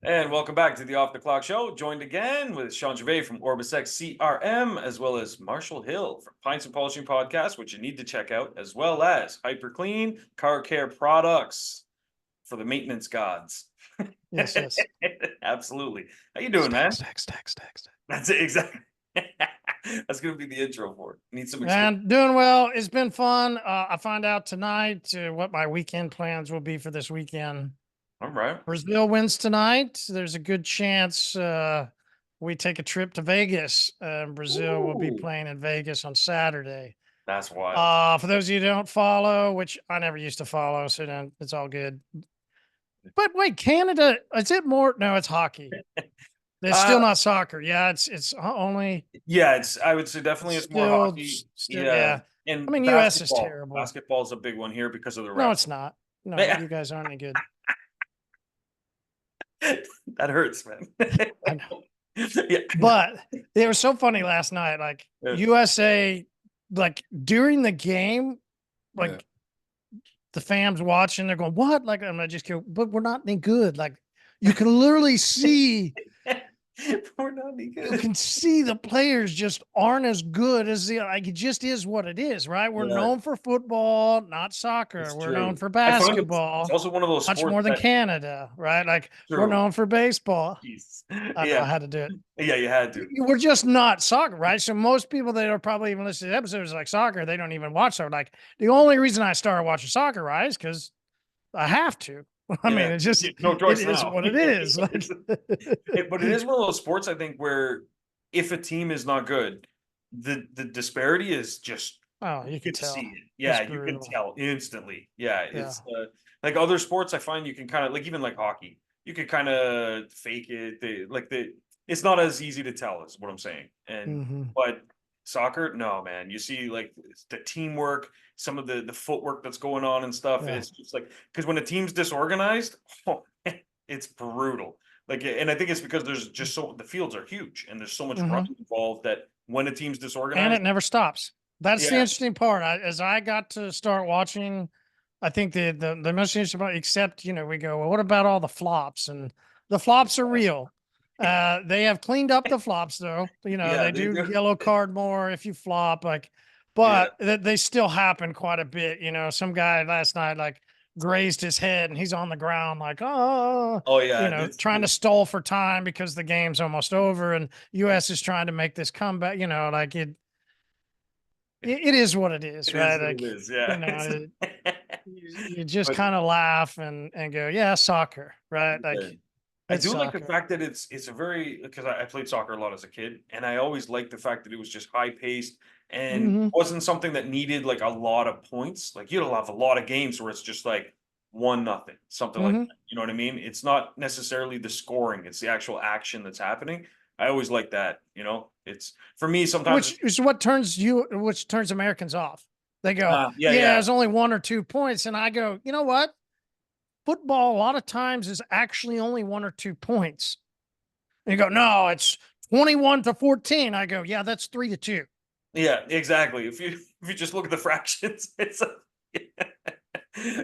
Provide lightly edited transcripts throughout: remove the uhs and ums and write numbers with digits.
And welcome back to the Off the Clock Show. Joined again with Shawn Gervais from OrbisX CRM, as well as Marshall Hill from Pints and Polishing Podcast, which you need to check out, as well as hyperClean car care products for the maintenance gods. Yes. Absolutely. How you doing, man? Text. That's it, exactly. That's going to be the intro for it. Need some And doing well. It's been fun. I find out tonight what my weekend plans will be for this weekend. All right. Brazil wins tonight. There's a good chance we take a trip to Vegas. Brazil will be playing in Vegas on Saturday. That's wild. For those of you who don't follow, which I never used to follow, so it's all good. But wait, Canada, is it more? No, it's hockey. It's still not soccer. Yeah, it's only. Yeah, I would say definitely it's more hockey. Yeah. And I mean, US is terrible. Basketball is a big one here because of the refs. No, it's not. No, you guys aren't any good. That hurts, man. I know. Yeah. But it was so funny last night. Like USA, like during the game, like the fans watching, they're going, "What?" Like I'm not just kidding, but we're not any good. Like you can literally see. We're not any good. You can see the players just aren't as good as it just is what it is, right? We're known for football, not soccer. We're known for basketball. It's also one of those much more than Canada, right? Like we're known for baseball. I know I had to do it. Yeah, you had to. We're just not soccer, right? So most people that are probably even listening to episodes like soccer, they don't even watch soccer. Like the only reason I started watching soccer, right, is because I have to. I mean, it's just no choice. It is what it is. But it is one of those sports, I think, where if a team is not good, the disparity is just you can tell. See it. Yeah, you can tell instantly. Yeah, it's like other sports. I find you can kind of like even like hockey, you can kind of fake it. It's not as easy to tell, is what I'm saying. And but soccer, no, man. You see like the teamwork, some of the footwork that's going on and stuff. Yeah. It's just like because when a team's disorganized, it's brutal. Like, and I think it's because there's just the fields are huge and there's so much running involved that when a team's disorganized, and it never stops. That's the interesting part. As I got to start watching, I think the most interesting part, except we go, well, what about all the flops? And the flops are real. They have cleaned up the flops though. They do yellow card more if you flop, but they still happen quite a bit. Some guy last night like grazed his head and he's on the ground like, trying to stall for time because the game's almost over and US is trying to make this comeback. Like it is what it is, right? It is, yeah. You just kind of laugh and go, yeah, soccer, right? Like. I do like the fact that it's a very, because I played soccer a lot as a kid, and I always liked the fact that it was just high paced and wasn't something that needed like a lot of points. Like you'll have a lot of games where it's just like 1-0, something like that. You know what I mean? It's not necessarily the scoring; it's the actual action that's happening. I always like that. It's for me sometimes. Which is what turns Americans off. They go, there's only 1 or 2 points, and I go, you know what? Football a lot of times is actually only 1 or 2 points. And you go, no, it's 21-14. I go, yeah, that's 3-2. Yeah, exactly. If you just look at the fractions, it's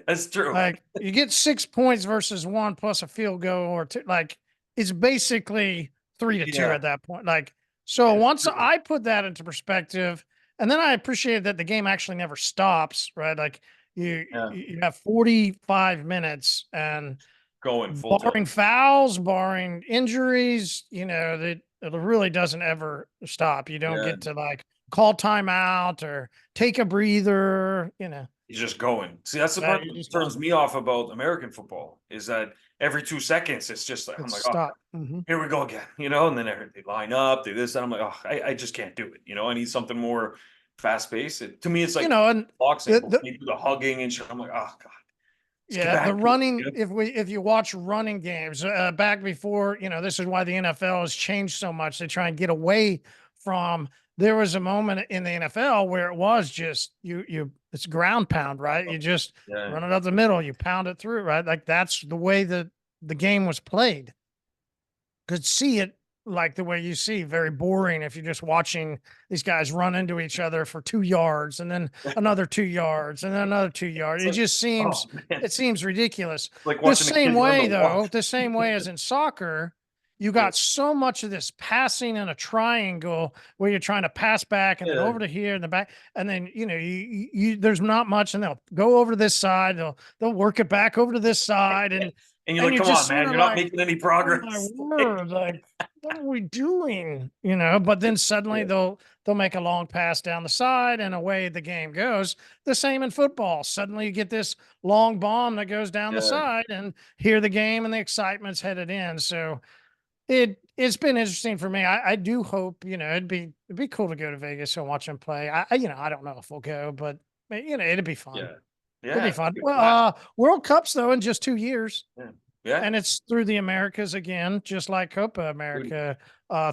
that's true. Like you get 6 points versus 1 plus a field goal or 2. Like it's basically 3-2 at that point. Like so once I put that into perspective, and then I appreciated that the game actually never stops, right? Like you have 45 minutes and going full barring fouls, barring injuries, it really doesn't ever stop. You don't get to like call timeout or take a breather, He's just going. See, that's the part that turns me off about American football is that every 2 seconds it's just like, stop. Here we go again, and then they line up, do this, and I'm like, oh, I just can't do it. I need something more fast paced. To me, it's like and boxing, the hugging and shit. I'm like, oh god. The running. If you watch running games back before, this is why the NFL has changed so much. They try and get away from. There was a moment in the NFL where it was just it's ground pound, right? You just run it up the middle, you pound it through, right? Like that's the way that the game was played. Could see it like the way you see, very boring if you're just watching these guys run into each other for 2 yards and then another 2 yards and then another 2 yards. It It's like, just seems, oh man, it seems ridiculous. like The watching a same kid learn way to though, walk. the same way as in soccer, you Yeah, got so much of this passing in a triangle where you're trying to pass back and then yeah. over to here and the back, and then there's not much, and they'll go over to this side, they'll work it back over to this side, And you're and like, you're come on, just sort man, of you're not like, making any oh my progress. word, like what are we doing? But then suddenly Yeah, they'll make a long pass down the side and away the game goes. The same in football. Suddenly you get this long bomb that goes down the yeah, side, and here the game and the excitement's headed in. So it's been interesting for me. I do hope, it'd be cool to go to Vegas and watch them play. I don't know if we'll go, but it'd be fun. yeah, It'd yeah. be It's fun. gonna be a Well, blast. World Cups though in just 2 years, Yeah, yeah, and it's through the Americas again, just like Copa dude, America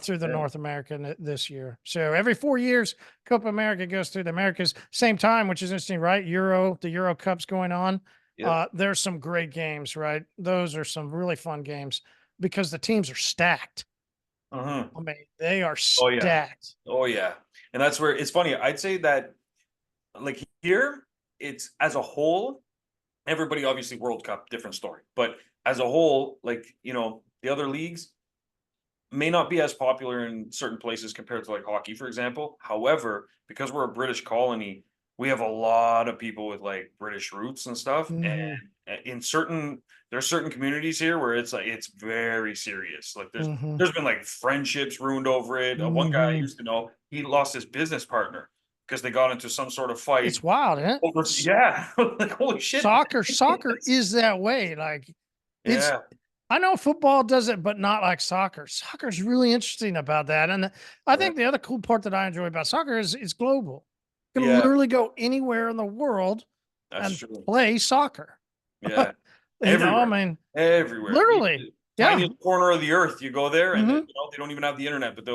through the yeah, North America this year. So every 4 years, Copa America goes through the Americas. Same time, which is interesting, right? The Euro Cup's going on. yep. There's some great games, right? Those are some really fun games because the teams are stacked. Uh-huh. I mean, they are Oh yeah, stacked. oh yeah. And that's where it's funny. I'd say that like here, it's as a whole, everybody obviously World Cup, different story. But as a whole, like, the other leagues may not be as popular in certain places compared to like hockey, for example. However, because we're a British colony, we have a lot of people with like British roots and stuff. Hmm. And there's certain communities here where it's like it's very serious. Like Hmm. there's been like friendships ruined over it. One guy I Hmm. used to know, he lost his business partner because they got into some sort of fight It's wild, isn't it? over. Yeah, like holy shit. Soccer is that way. Like it's, Yeah, I know football does it, but not like soccer. Soccer's really interesting about that. And I yeah, think the other cool part that I enjoy about soccer is it's global. You can yeah. literally go anywhere in the world That's and true. play soccer. Yeah. I Everywhere, mean, everywhere. literally. Yeah. Tiniest corner of the earth, you go there, and then, Hmm. they don't even have the internet, but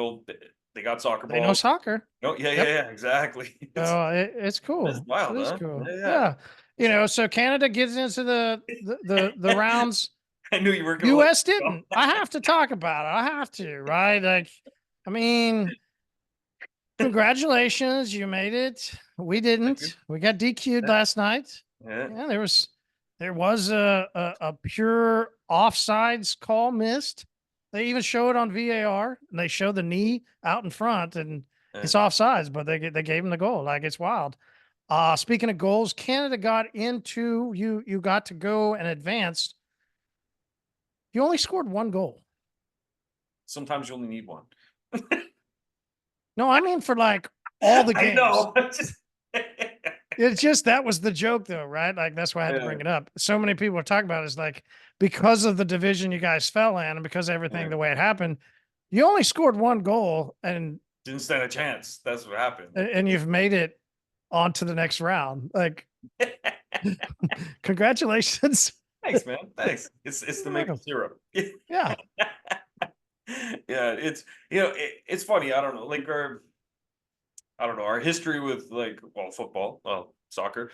they got soccer They know balls. soccer. Oh, yeah, yeah, Yep. yeah, exactly. So it's It's cool. It wild, is huh? cool. Yeah, Yeah. So Canada gets into the rounds. I knew you were gonna let US me go. didn't. I have to talk about it. I have to, right? Like, I mean, congratulations, you made it. We Thank you. didn't. We got DQ'd Yeah, last night. yeah, Yeah, there was a pure offsides call missed. They even show it on VAR, and they show the knee out in front, and yeah. it's offsides, but they gave him the goal. Like it's wild. Speaking of goals, Canada got into you got to go and advance. You only scored one goal. Sometimes you only need one. No, I mean for like all the I games. know. It's just that was the joke though, right? Like that's why I had to Yeah, bring it up. So many people are talking about it, is like because of the division you guys fell in and because of everything yeah. the way it happened, you only scored one goal Didn't stand a chance. That's what happened. and you've made it on to the next round. Like congratulations. Thanks, man. Thanks. It's the You're maple welcome. syrup. Yeah. Yeah, it's funny. I don't know, like our history with like football, soccer.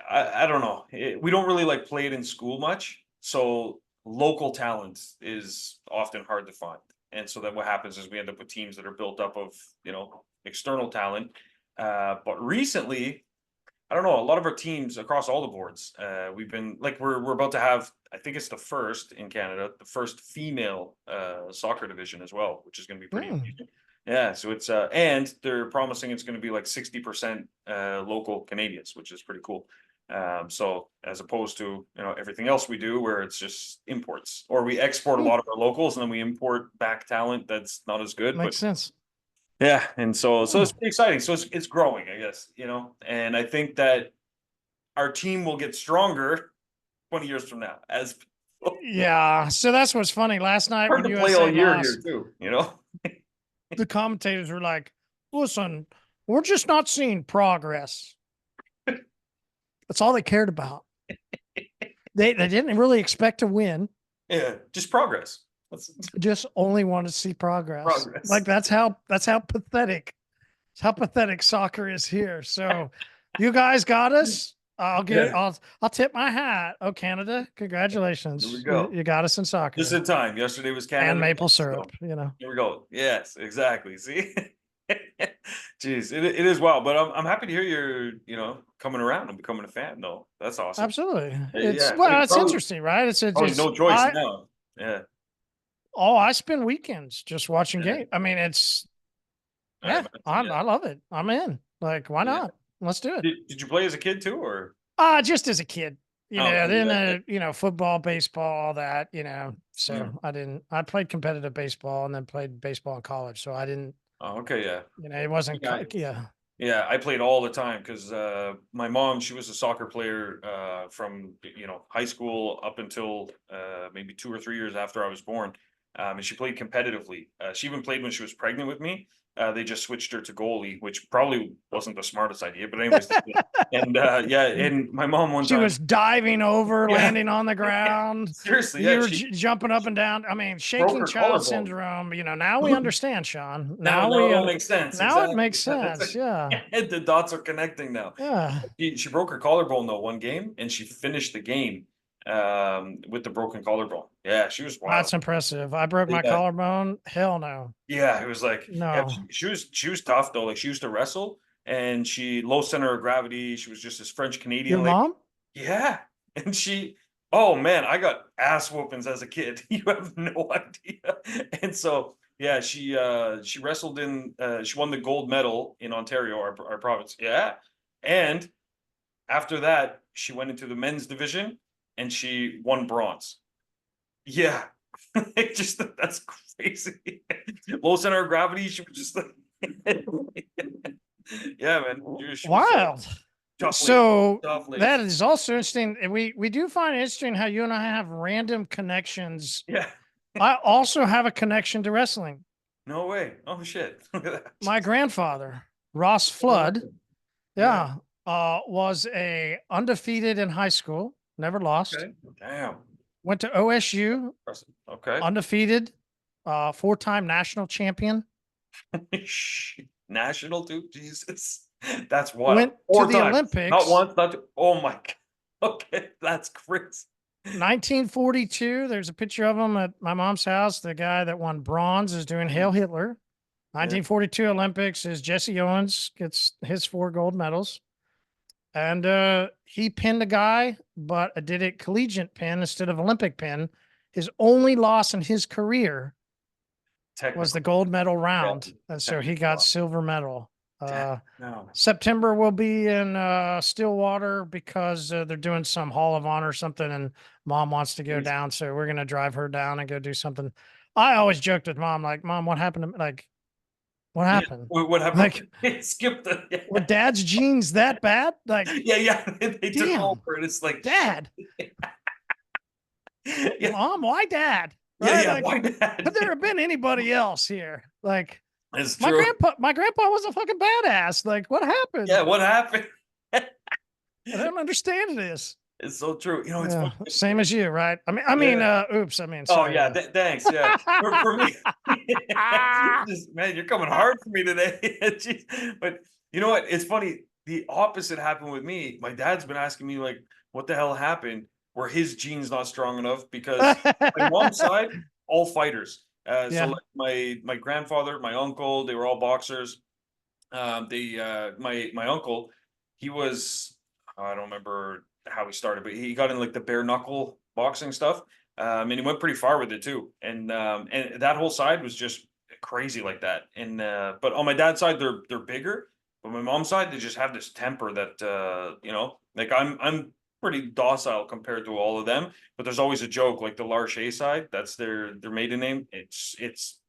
I don't know. We don't really like play it in school much, so local talent is often hard to find. And so then what happens is we end up with teams that are built up of external talent. But recently, I don't know, a lot of our teams across all the boards, we've been like we're about to have, I think it's the first in Canada, the first female soccer division as well, which is going to be pretty Mm. amazing. Yeah, so it's and they're promising it's going to be like 60% local Canadians, which is pretty cool. So as opposed to everything else we do where it's just imports, or we export a Mm. lot of our locals and then we import back talent that's not as good. But Makes sense. yeah, and so it's Mm. pretty exciting. So it's growing, I guess, and I think that our team will get stronger 20 years from now. As Yeah. So that's what's funny. Last night hard when to play all USA year here lost, too. the commentators were like, listen, we're just not seeing progress. That's all they cared about. They didn't really expect to win, Yeah, just progress. That's just only wanted to see progress. progress. Like that's how pathetic soccer is here. So you guys got us. I'll tip my hat. Oh, Canada, Here we congratulations. go. You got us in Just soccer in time. Yesterday was and Canada. maple So syrup, you know. here we go. Yes, exactly. See? Jeez, it is wild, but I'm happy to hear you're, coming around and becoming a fan though. That's awesome. Absolutely. Yeah, It's probably interesting, right? probably no choice now. Yeah. I spend weekends just watching Yeah. game. I mean, I imagine, yeah. I love it. I'm in. Like, why Yeah. not? Let's do it. Did you play as a kid too, or? Just as a kid, Oh, okay, then, yeah. football, baseball, all that, Mm. so I played competitive baseball and then played baseball in college. So I didn't, Oh, okay, yeah. it wasn't, Yeah, yeah. yeah, I played all the time because my mom, she was a soccer player from high school up until maybe 2 or 3 years after I was born, and she played competitively. She even played when she was pregnant with me. They just switched her to goalie, which probably wasn't the smartest idea, but anyways, they did. And yeah, and my mom one She time, was diving over, yeah, landing on the ground. seriously, You yeah, were she jumping up and down. I mean, broke shaking her child collarbone. syndrome. Now we understand, Sean. Now it all makes sense. Now it Exactly. makes That's sense. Yeah. the dots are connecting now. Yeah. She broke her collarbone though one game, and she finished the game with the broken collarbone. Yeah, she was wild. That's impressive. I broke my Yeah, collarbone. Hell no. yeah, it was like yeah, No. she was tough though. Like she used to wrestle, and she low center of gravity. She was just this French Your Canadian lady. mom? Yeah, and oh man, I got ass whoopings as a kid. You have no idea. And so yeah, she wrestled she won the gold medal in Ontario, our province. Yeah, and after that, she went into the men's division and she won bronze. Yeah. It just that's crazy. Low center of gravity. She was just like, yeah, man. She was a Wild. tough lady. So Tough lady. that is also interesting. And we do find it interesting how you and I have random connections. Yeah. I also have a connection to wrestling. No way. Oh shit. Look at that. My grandfather, Ross Oh, Flood, yeah. yeah, was a undefeated in high school, never lost. Okay. Damn. Went to OSU, Impressive. Okay. undefeated, 4-time national champion. National too? Jesus. That's wild. Went to 4 the times. Not Olympics. once, not two. Oh my God. Okay. That's crazy. 1942. There's a picture of him at my mom's house. The guy that won bronze is doing Hail Hitler. 1942 Olympics is Jesse Owens gets his 4 gold medals. And he pinned a guy, but did it collegiate pin instead of Olympic pin. His only loss in his career was the gold medal round. And so he got silver medal. No. September will be in Stillwater because they're doing some Hall of Honor or something, and mom wants to go Jeez. down. So we're going to drive her down and go do something. I always joked with mom, like, Mom, what happened to me? Like, what happened? What happened? Like, Skip the. were dad's jeans that bad? Like, Yeah. They took damn, over, and it's like Dad. Yeah. Mom, why dad? Yeah. Like, Why dad? could there have been anybody else here? Like, It's my true. grandpa was a fucking badass. Like, what happened? Yeah. What happened? I don't understand this. It's so true. It's Yeah, funny. same as you, right? Oops. I mean, Oh sorry. yeah. Thanks. Yeah. For me, man, you're coming hard for me today. Jeez. But you know what? It's funny. The opposite happened with me. My dad's been asking me like, "What the hell happened? Were his genes not strong enough?" Because my mom's side, all fighters. So Yeah. like my grandfather, my uncle, they were all boxers. My uncle, he was, I don't remember how he started, but he got in like the bare knuckle boxing stuff. And he went pretty far with it too. And that whole side was just crazy like that. And but on my dad's side, they're bigger. But my mom's side, they just have this temper that like I'm pretty docile compared to all of them. But there's always a joke, like the Larche side, that's their maiden name. It's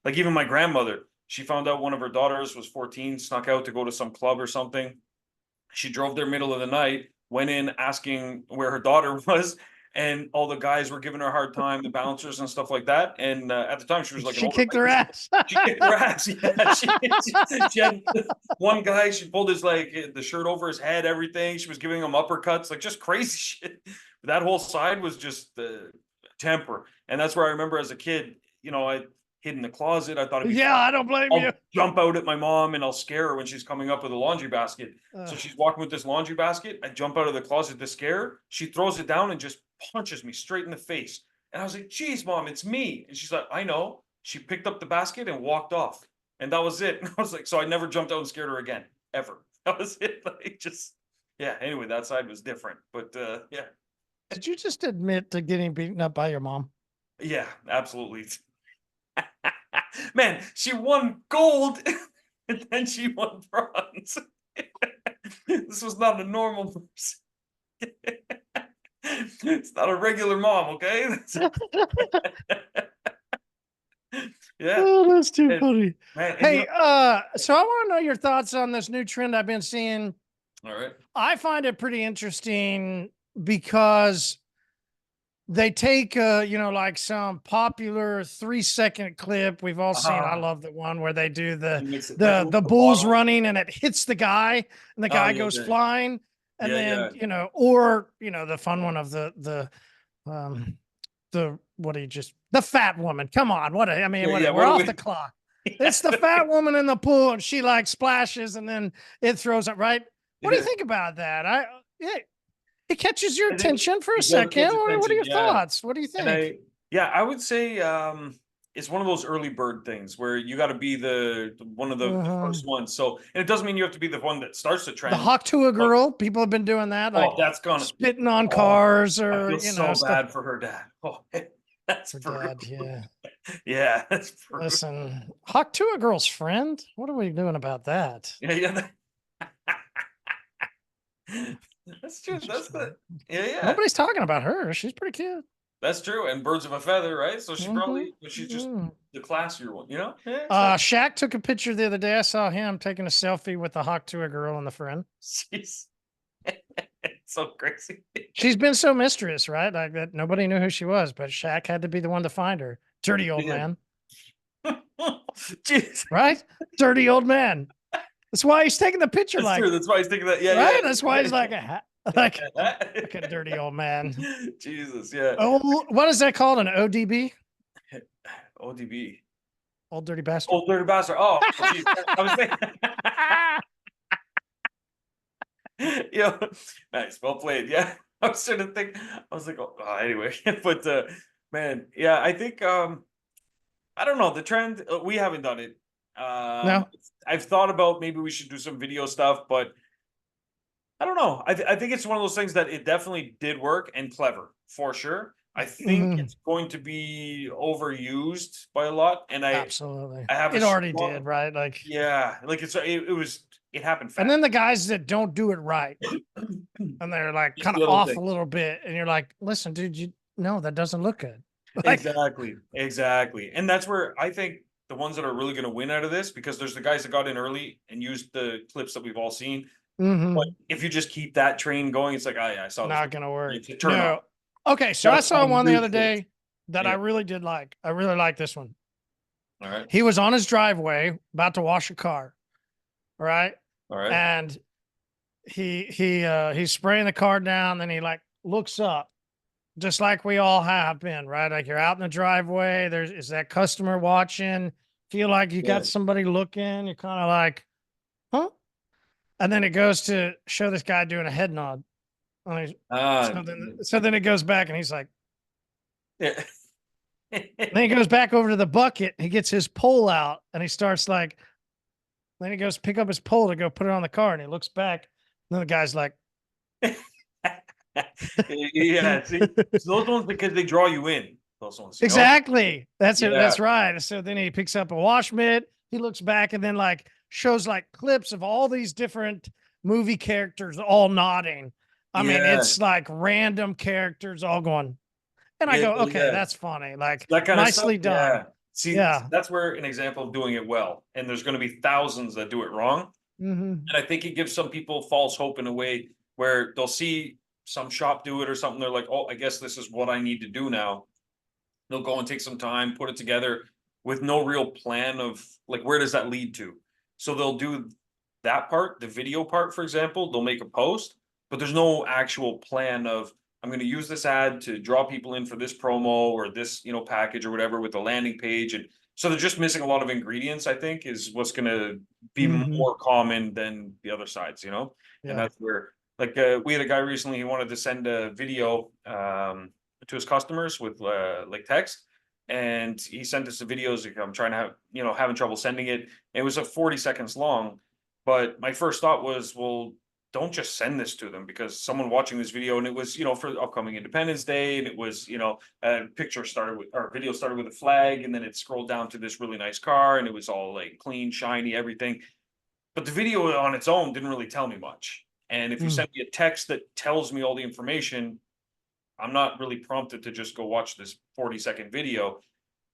like even my grandmother, she found out one of her daughters was 14, snuck out to go to some club or something. She drove there middle of the night, went in asking where her daughter was, and all the guys were giving her a hard time, the bouncers and stuff like that. And at the time, she was like an She older kicked their ass. She kicked her ass. Yeah, she had one guy. She pulled his like the shirt over his head, everything. She was giving him uppercuts, like just crazy shit. That whole side was just temper, and that's where I remember as a kid. hid in the closet. I thought it'd be Yeah, fun. I don't blame I'll you. jump out at my mom and I'll scare her when she's coming up with a laundry basket. So she's walking with this laundry basket. I jump out of the closet to scare her. She throws it down and just punches me straight in the face. And I was like, geez, mom, it's me. And she's like, I know. She picked up the basket and walked off. And that was it. And I was like, so I never jumped out and scared her again, ever. That was it. Like, just, yeah. Anyway, that side was different. But yeah. Did you just admit to getting beaten up by your mom? Yeah, absolutely. Man, she won gold and then she won bronze. This was not a normal person. It's not a regular mom, okay? Yeah. Oh, that's too And, funny. man, and Hey, so I want to know your thoughts on this new trend I've been seeing. all right. I find it pretty interesting because they take like some popular 3-second clip we've all seen. I love the one where they do It makes it like a the little bulls bottle. running and it hits the guy and the Oh, guy yeah, goes yeah. flying, and Yeah, then yeah. or the fun one of what do you just the fat woman. Come on, Yeah, yeah. we're What do off we the clock. It's the fat woman in the pool and she like splashes and then it throws it right. What do you Yeah. think about that? Yeah, it catches your I think attention for a it does second. catch What are attention, your yeah. thoughts? What do you And think? I would say it's one of those early bird things where you got to be one of the first ones. So, and it doesn't mean you have to be the one that starts the The trend. hawk to a But girl. People have been doing that, oh, like that's gonna. spitting on Oh, cars I or feel so stuff. bad for her dad. Oh, that's Her brutal. dad, yeah. Yeah, that's brutal. Listen, hawk to a girl's friend. What are we doing about that? Yeah, yeah. That's true. That's Interesting. the. Yeah, yeah. Nobody's talking about her. She's pretty cute. That's true. And birds of a feather, right? So she Mm-hmm. probably, but she's just the classier one, you know? Yeah. Shaq took a picture the other day. I saw him taking a selfie with the hawk to a girl and the friend. Jeez. It's so crazy. She's been so mysterious, right? Like that nobody knew who she was, but Shaq had to be the one to find her. Dirty old Yeah. man. Jeez. Right? Dirty old man. That's why he's taking the picture. That's like true. That's why he's thinking that. Yeah, right? yeah. That's why he's like like a dirty old man. Jesus, yeah. Oh, what is that called? An ODB? ODB. Old dirty bastard. Old dirty bastard. Oh, geez. I was thinking. Yeah, nice. Well played. Yeah. I was trying to think. I was like, oh, anyway. But man, yeah, I think I don't know the trend. We haven't done it. No. I've thought about maybe we should do some video stuff, but I don't know. I think it's one of those things that it definitely did work and clever for sure. I think it's going to be overused by a lot, and absolutely. I have it a already strong- did, right? Like yeah, like it happened fast. and then the guys that don't do it right and they're like Just kind of little off things. a little bit, and you're like, listen, dude, that doesn't look good. Like, Exactly. And that's where I think the ones that are really going to win out of this, because there's the guys that got in early and used the clips that we've all seen. But if you just keep that train going, it's like, oh yeah, I saw this. not gonna work. Turn it on. Okay, so I That's saw one the other ridiculous. day that I really did like. I really like this one. All right. He was on his driveway about to wash a car, right? All right. And he's spraying the car down, then he like looks up, just like we all have been, right? Like you're out in the driveway, is that customer watching, feel like you got somebody looking, you're kind of like, huh? And then it goes to show this guy doing a head nod. So then it goes back and he's like, yeah. then he goes back over to the bucket. He gets his pole out and he starts like, then he goes pick up his pole to go put it on the car and he looks back. And then the guy's like, yeah. See, those ones, because they draw you in. Those ones. Exactly. That's it. Yeah. That's right. So then he picks up a wash mitt. He looks back and then like shows like clips of all these different movie characters all nodding. I mean, it's like random characters all going. And I go, okay, that's funny. Like that kind nicely of stuff, done. yeah. See, that's where an example of doing it well. And there's going to be thousands that do it wrong. And I think it gives some people false hope in a way where they'll see some shop do it or something. They're like, oh, I guess this is what I need to do now. They'll go and take some time, put it together with no real plan of like, where does that lead to? So they'll do that part, the video part, for example, they'll make a post, but there's no actual plan of, I'm going to use this ad to draw people in for this promo or this, package or whatever with the landing page. And So they're just missing a lot of ingredients, I think, is what's going to be Mhm. more common than the other sides, you know? And Yeah. that's where, like, we had a guy recently, he wanted to send a video to his customers with like text. And he sent us the videos. Like, I'm trying to have, you know, having trouble sending it. It was 40 seconds long. But my first thought was, well, don't just send this to them, because someone watching this video, and it was, you know, for upcoming Independence Day, and it was, you know, a picture started with, or video started with a flag, and then it scrolled down to this really nice car, and it was all like clean, shiny, everything. But the video on its own didn't really tell me much. And if you Mm. send me a text that tells me all the information, I'm not really prompted to just go watch this 40-second video.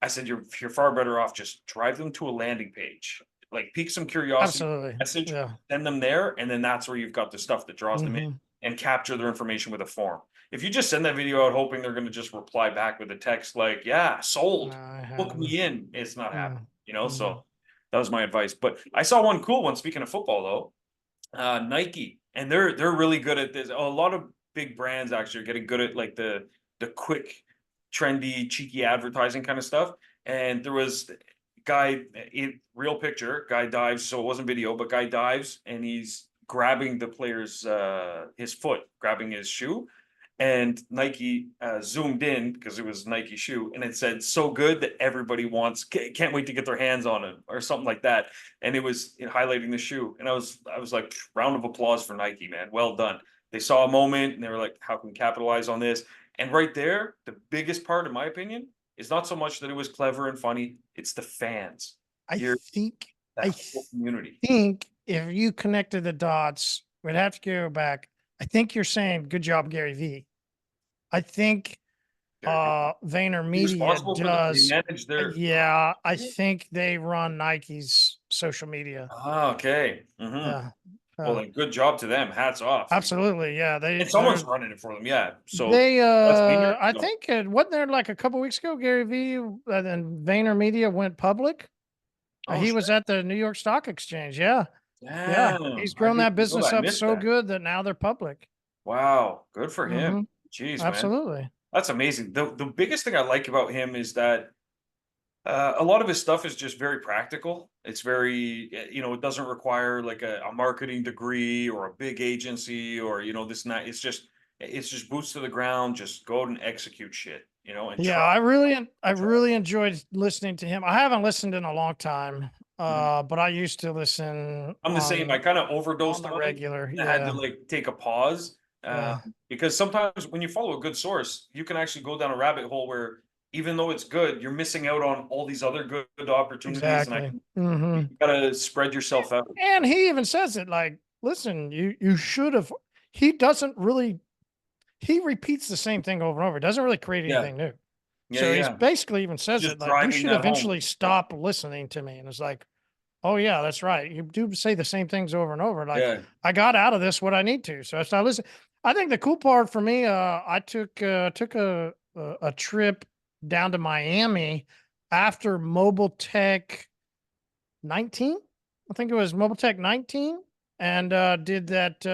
I said, you're far better off just drive them to a landing page, like pique some curiosity, Absolutely. message, Yeah. send them there, and then that's where you've got the stuff that draws them in Mhm. and capture their information with a form. If you just send that video out hoping they're going to just reply back with a text like, "Yeah, sold, I book have. me in," it's not happening, Mm. you know. Mhm. So that was my advice. But I saw one cool one. Speaking of football, though, Nike, and they're really good at this. A lot of big brands actually are getting good at like the quick, trendy, cheeky advertising kind of stuff. And there was guy in real picture, guy dives, so it wasn't video, but guy dives and he's grabbing the player's his foot, grabbing his shoe. And Nike zoomed in because it was Nike shoe, and it said "so good that everybody wants, can't wait to get their hands on it," or something like that. And it was highlighting the shoe, and I was like, round of applause for Nike, man, well done. They saw a moment and they were like, how can we capitalize on this? And right there, the biggest part, in my opinion, is not so much that it was clever and funny; it's the fans. I You're think that I whole community. think if you connected the dots, we'd have to go back. I think you're saying good job, Gary V. I think Gary Vee. Be VaynerMedia responsible for they does. manage their. Yeah, I think they run Nike's social media. Ah, okay. Yeah. Well, then good job to them. Hats off. Absolutely. Yeah. And someone's running it for them, yeah. So They that's Vayner. I No. think wasn't there like a couple weeks ago, Gary V and VaynerMedia went public. Oh He shit. was at the New York Stock Exchange. Yeah. Yeah. Damn. He's I grown didn't that know that. business I up missed so that. good that now they're public. Wow. Good for him. Hmm. Jeez, man. Absolutely. That's amazing. The biggest thing I like about him is that a lot of his stuff is just very practical. It's very, you know, it doesn't require like a marketing degree or a big agency or, you know, this and that. It's just boots to the ground. Just go out and execute shit, you know, and Yeah, try. I Try. really enjoyed listening to him. I haven't listened in a long time, Mhm. but I used to listen I'm the same. I kind of overdosed the on him. regular. I had to Yeah, like take a pause yeah, because sometimes when you follow a good source, you can actually go down a rabbit hole where even though it's good, you're missing out on all these other good opportunities. And exactly. you Hmm. gotta spread yourself out. And he even says it like, listen, you should have. He doesn't really. He repeats the same thing over and over. Doesn't really create Yeah, anything new. yeah, So he's yeah. basically even says Just it like, you driving should that home. eventually stop listening to me. And it's like, oh yeah, that's right. You do say the same things over and over. Like Yeah. I got out of this what I need to. So I started listening. I think the cool part for me, I took a trip down to Miami after Mobile Tech 19. I think it was Mobile Tech 19, and did that.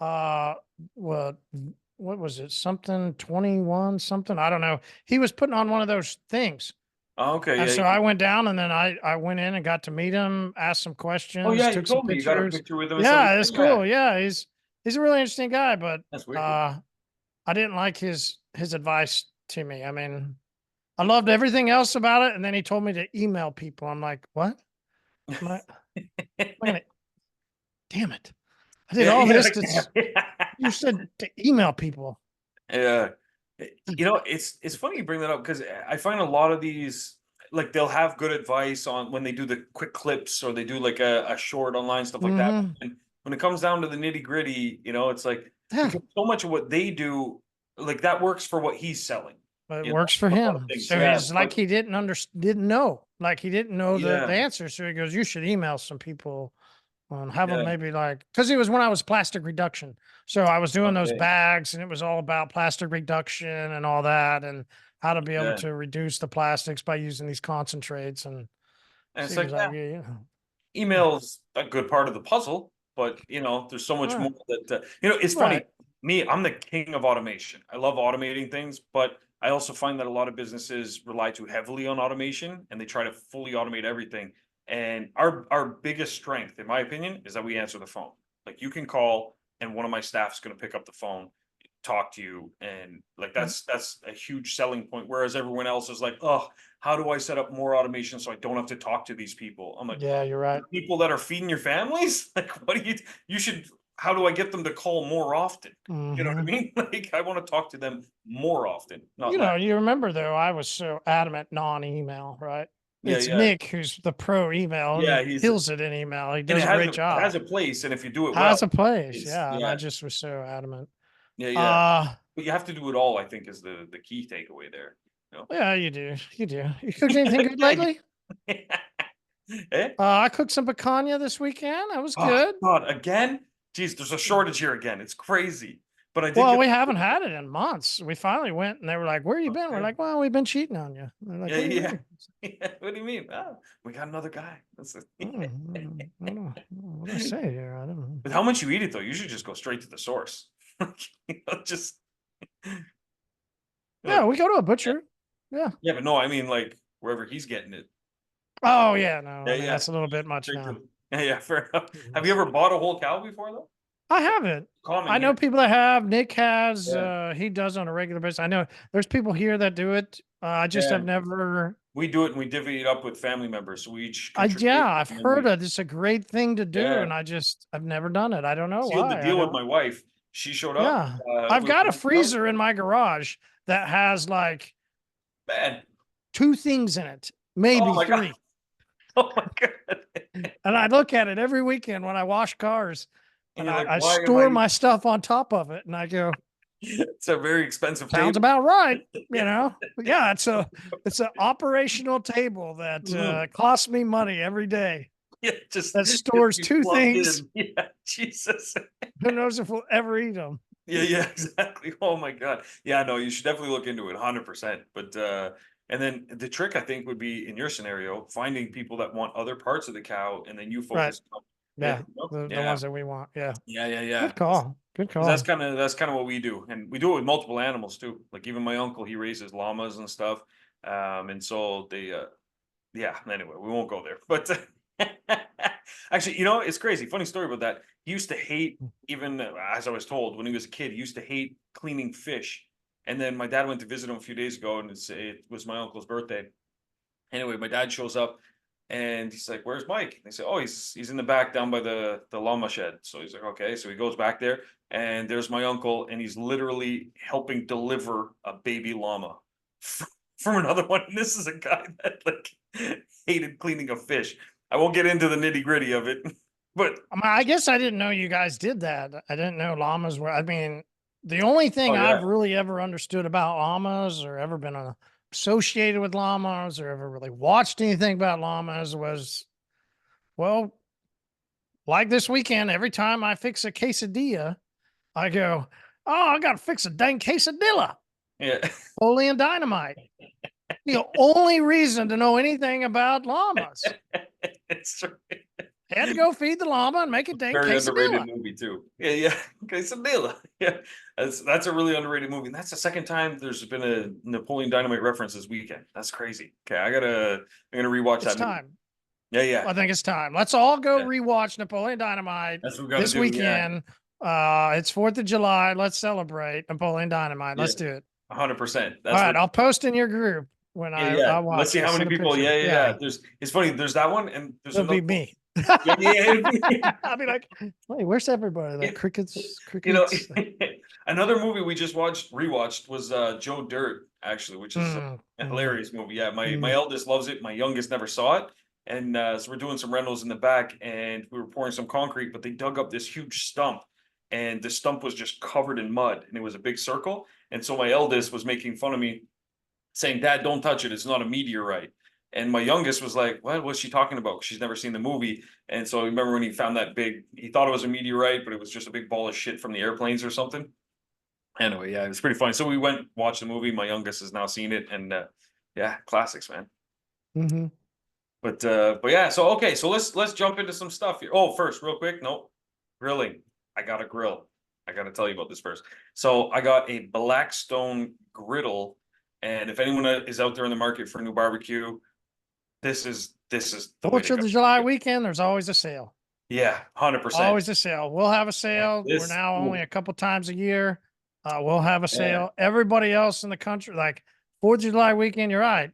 Uh, what what was it? Something 21, something. I don't know. He was putting on one of those things. Oh, okay. And Yeah. so I went down and then I went in and got to meet him, asked some Oh, questions, yeah. You took some told me you got a pictures. picture with him and stuff. Yeah, it's Yeah. cool. Yeah, he's a really interesting guy, but That's wicked. uh I didn't like his advice to me. I mean, I loved everything else about it, and then he told me to email people. I'm like, what? Am I gonna damn it. I did Yeah. all Yeah. this you said to email people. Yeah. You know, it's funny you bring that up because I find a lot of these like they'll have good advice on when they do the quick clips or they do like a short online stuff like that. Mm-hmm. And when it comes down to the nitty gritty, you know, it's like Yeah. because so much of what they do, like that works for what he's selling. But it You works for know, a lot of him. things. So Yeah. he's like But he didn't know. Like he didn't know the yeah. answer. So he goes, you should email some people and have them Yeah. maybe like because it was when I was plastic reduction. So I was doing those Okay. bags and it was all about plastic reduction and all that and how to be able Yeah. to reduce the plastics by using these concentrates. And And so it's he was like, like, yeah, yeah, yeah. email's a good part of the puzzle, but you know, there's so much Right. more that you know. It's funny. Right. Me, I'm the king of automation. I love automating things, but I also find that a lot of businesses rely too heavily on automation and they try to fully automate everything. And our biggest strength, in my opinion, is that we answer the phone. Like you can call and one of my staff is going to pick up the phone, talk to you, and like that's a huge selling point. Whereas everyone else is like, oh, how do I set up more automation so I don't have to talk to these people? I'm like, Yeah, you're right. people that are feeding your families? Like, what do you should, how do I get them to call more often? You know what I mean? Like, I want to talk to them more often, not less. You remember though, I was so adamant non-email, right? Yeah, It's yeah. Nick who's the pro email and Yeah, he he's kills it in email. He and does a great job. it has a place, and if you do it well, Has a place, it's yeah. And I yeah, just was so adamant. yeah, yeah. Uh But you have to do it all, I think, is the key takeaway there. You know? yeah, you do. You do. You cooked anything good lately? Eh? I cooked some picanha this weekend. That was Oh good. God, again? Jeez, there's a shortage here again. It's crazy. But I did Well, get we haven't had it in months. We finally went and they were like, "Where you been?" We're okay. like, "Well, we've been cheating on you." They're like, Yeah, "What do you yeah. mean?" Yeah. What do you mean? Oh, we got another guy. I don't know what I say here. I don't know. With how much you eat it though, you should just go straight to the source. Just Yeah, like, we go to a yeah. butcher. Yeah. Yeah, but no, I mean like wherever he's getting it. Oh yeah, no. Yeah, I mean yeah. that's a little bit much Straight now. to yeah, yeah, fair enough. Have Mhm. you ever bought a whole cow before though? I haven't. Common I know here. people that have. Nick has. Yeah. He does on a regular basis. I know there's people here that do it. I just Yeah. have never. We do it and we divvy it up with family members. So we each Yeah, contribute I've and then heard we it. It's a great thing to do, yeah. and I've never done it. I don't know Sealed the why. I deal with don't. my wife. She showed up. Yeah, I've With got a one cow. freezer in my garage that has like Man. two things in it, Oh maybe my God. three, Oh my God. and I look at it every weekend when I wash cars, And and you're like, I why am store I my stuff on top of it, and I go, it's a very expensive sounds table. about right, Yeah. But yeah, it's an operational table that Mhm. costs me money every day. Yeah, That just stores be two plugged things. in. Yeah, Jesus. Who knows if we'll ever eat them? Yeah, yeah, exactly. Oh my God. Yeah, no, you should definitely look into it 100%. But and then the trick I think would be in your scenario, finding people that want other parts of the cow and then you Right. focus on it. Yeah. The Yeah. ones that we want. Yeah. Yeah, yeah, yeah. Good call. Good 'Cause call. that's kind of what we do. And we do it with multiple animals too. Like even my uncle, he raises llamas and stuff. And so they yeah, anyway, we won't go there. But actually, you know, it's crazy. Funny story about that. He used to hate, even as I was told when he was a kid, he used to hate cleaning fish. And then my dad went to visit him a few days ago, and it was my uncle's birthday. Anyway, my dad shows up, and he's like, "Where's Mike?" And they say, "Oh, he's in the back down by the llama shed." So he's like, "Okay." So he goes back there, and there's my uncle, and he's literally helping deliver a baby llama from another one. And this is a guy that like hated cleaning a fish. I won't get into the nitty gritty of it, but I guess I didn't know you guys did that. I didn't know llamas were. I mean, the only thing oh yeah, I've really ever understood about llamas or ever been associated with llamas or ever really watched anything about llamas was, well, like this weekend, every time I fix a quesadilla, I go, oh, I got to fix a dang quesadilla. yeah, Napoleon Dynamite. The only reason to know anything about llamas. it's true. Had to go feed the llama and make a dang Very underrated quesadilla. movie too. Yeah, yeah. Quesadilla. Yeah, that's a really underrated movie. And that's the second time there's been a Napoleon Dynamite reference this weekend. That's crazy. Okay, I'm gonna rewatch It's that movie. time. Yeah, yeah, I think it's time. Let's all go yeah. rewatch Napoleon Dynamite That's what we gotta this do. Yeah, weekend. It's 4th of July. Let's celebrate Napoleon Dynamite. yeah. Let's do it. 100%. All That's right, what. I'll post in your group when Yeah, yeah. I Let's watch see it. how many Send a people. picture. Yeah, yeah, Yeah, yeah. It's funny. There's that one, and there's it'll another be one. me. Yeah, yeah. I'll be like, hey, where's everybody? Like crickets, You know, crickets. another movie we just rewatched was Joe Dirt, actually, which is Mm, a mm, hilarious movie. Yeah, my mm. eldest loves it. My youngest never saw it. And so we're doing some rentals in the back, and we were pouring some concrete, but they dug up this huge stump, and the stump was just covered in mud, and it was a big circle. And so my eldest was making fun of me, saying, "Dad, don't touch it. It's not a meteorite." And my youngest was like, "What was she talking about?" She's never seen the movie. And so I remember when he found that big, he thought it was a meteorite, but it was just a big ball of shit from the airplanes or something. Anyway, yeah, it was pretty funny. So we went watched the movie. My youngest has now seen it, and yeah, classics, man. Mm-hmm. But yeah, so okay, so let's jump into some stuff here. Oh, first, real quick, no, grilling. I got a grill. I got to tell you about this first. So I got a Blackstone griddle, And if anyone is out there in the market for a new barbecue, this is the way to 4th of go. the July weekend, there's always a sale. Yeah, 100%. Always a sale. We'll have a sale. We're This, now only a couple times a year. We'll have a yeah, sale. Everybody else in the country, like 4th of July weekend, you're right.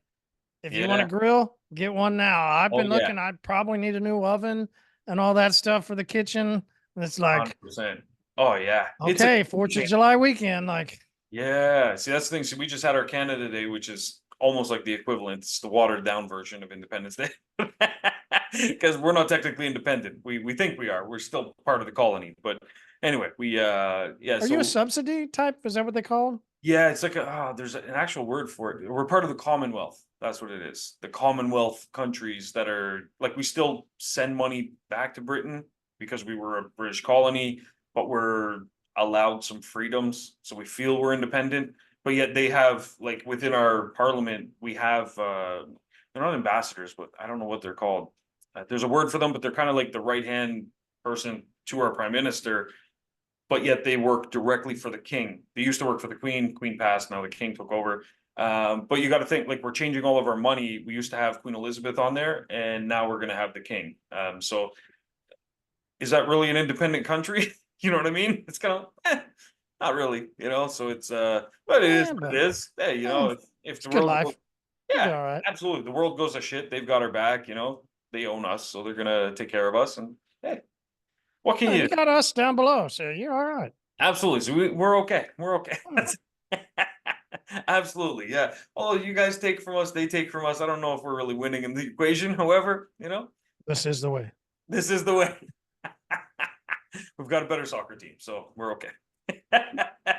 If you want to yeah, grill, get one now. I've oh been yeah, looking. I probably need a new oven and all that stuff for the kitchen. And it's like, 100%. Oh yeah, it's a okay, 4th of July weekend. Like, yeah. See, that's the thing. So we just had our Canada Day, which is almost like the equivalent. It's the watered down version of Independence Day, because we're not technically independent. We think we are. We're still part of the colony, but anyway, yeah. are you a So subsidy type? Is that what they call them? yeah, it's like there's an actual word for it. We're part of the Commonwealth. That's what it is. The Commonwealth countries that are like, we still send money back to Britain because we were a British colony, but we're allowed some freedoms. So we feel we're independent, but yet they have, like, within our parliament, we have they're not ambassadors, but I don't know what they're called. There's a word for them, but they're kind of like the right hand person to our prime minister, but yet they work directly for the king. They used to work for the queen. Queen passed. Now the king took over. But you got to think, like, we're changing all of our money. We used to have Queen Elizabeth on there, and now we're going to have the king. So is that really an independent country? You know what I mean? It's kind of not really, So it's but it is what But it is. Hey, if it's the good world, life. You'll be yeah, all right. absolutely. The world goes to shit. They've got our back. They own us, so they're gonna take care of us. And hey, what can you You do? got us down below, so you're all right. Absolutely. So we're okay. We're okay. Oh, Absolutely. Yeah. Oh, you guys take from us, they take from us. I don't know if we're really winning in the equation. However, this is the way. this is the way. We've got a better soccer team, so we're okay.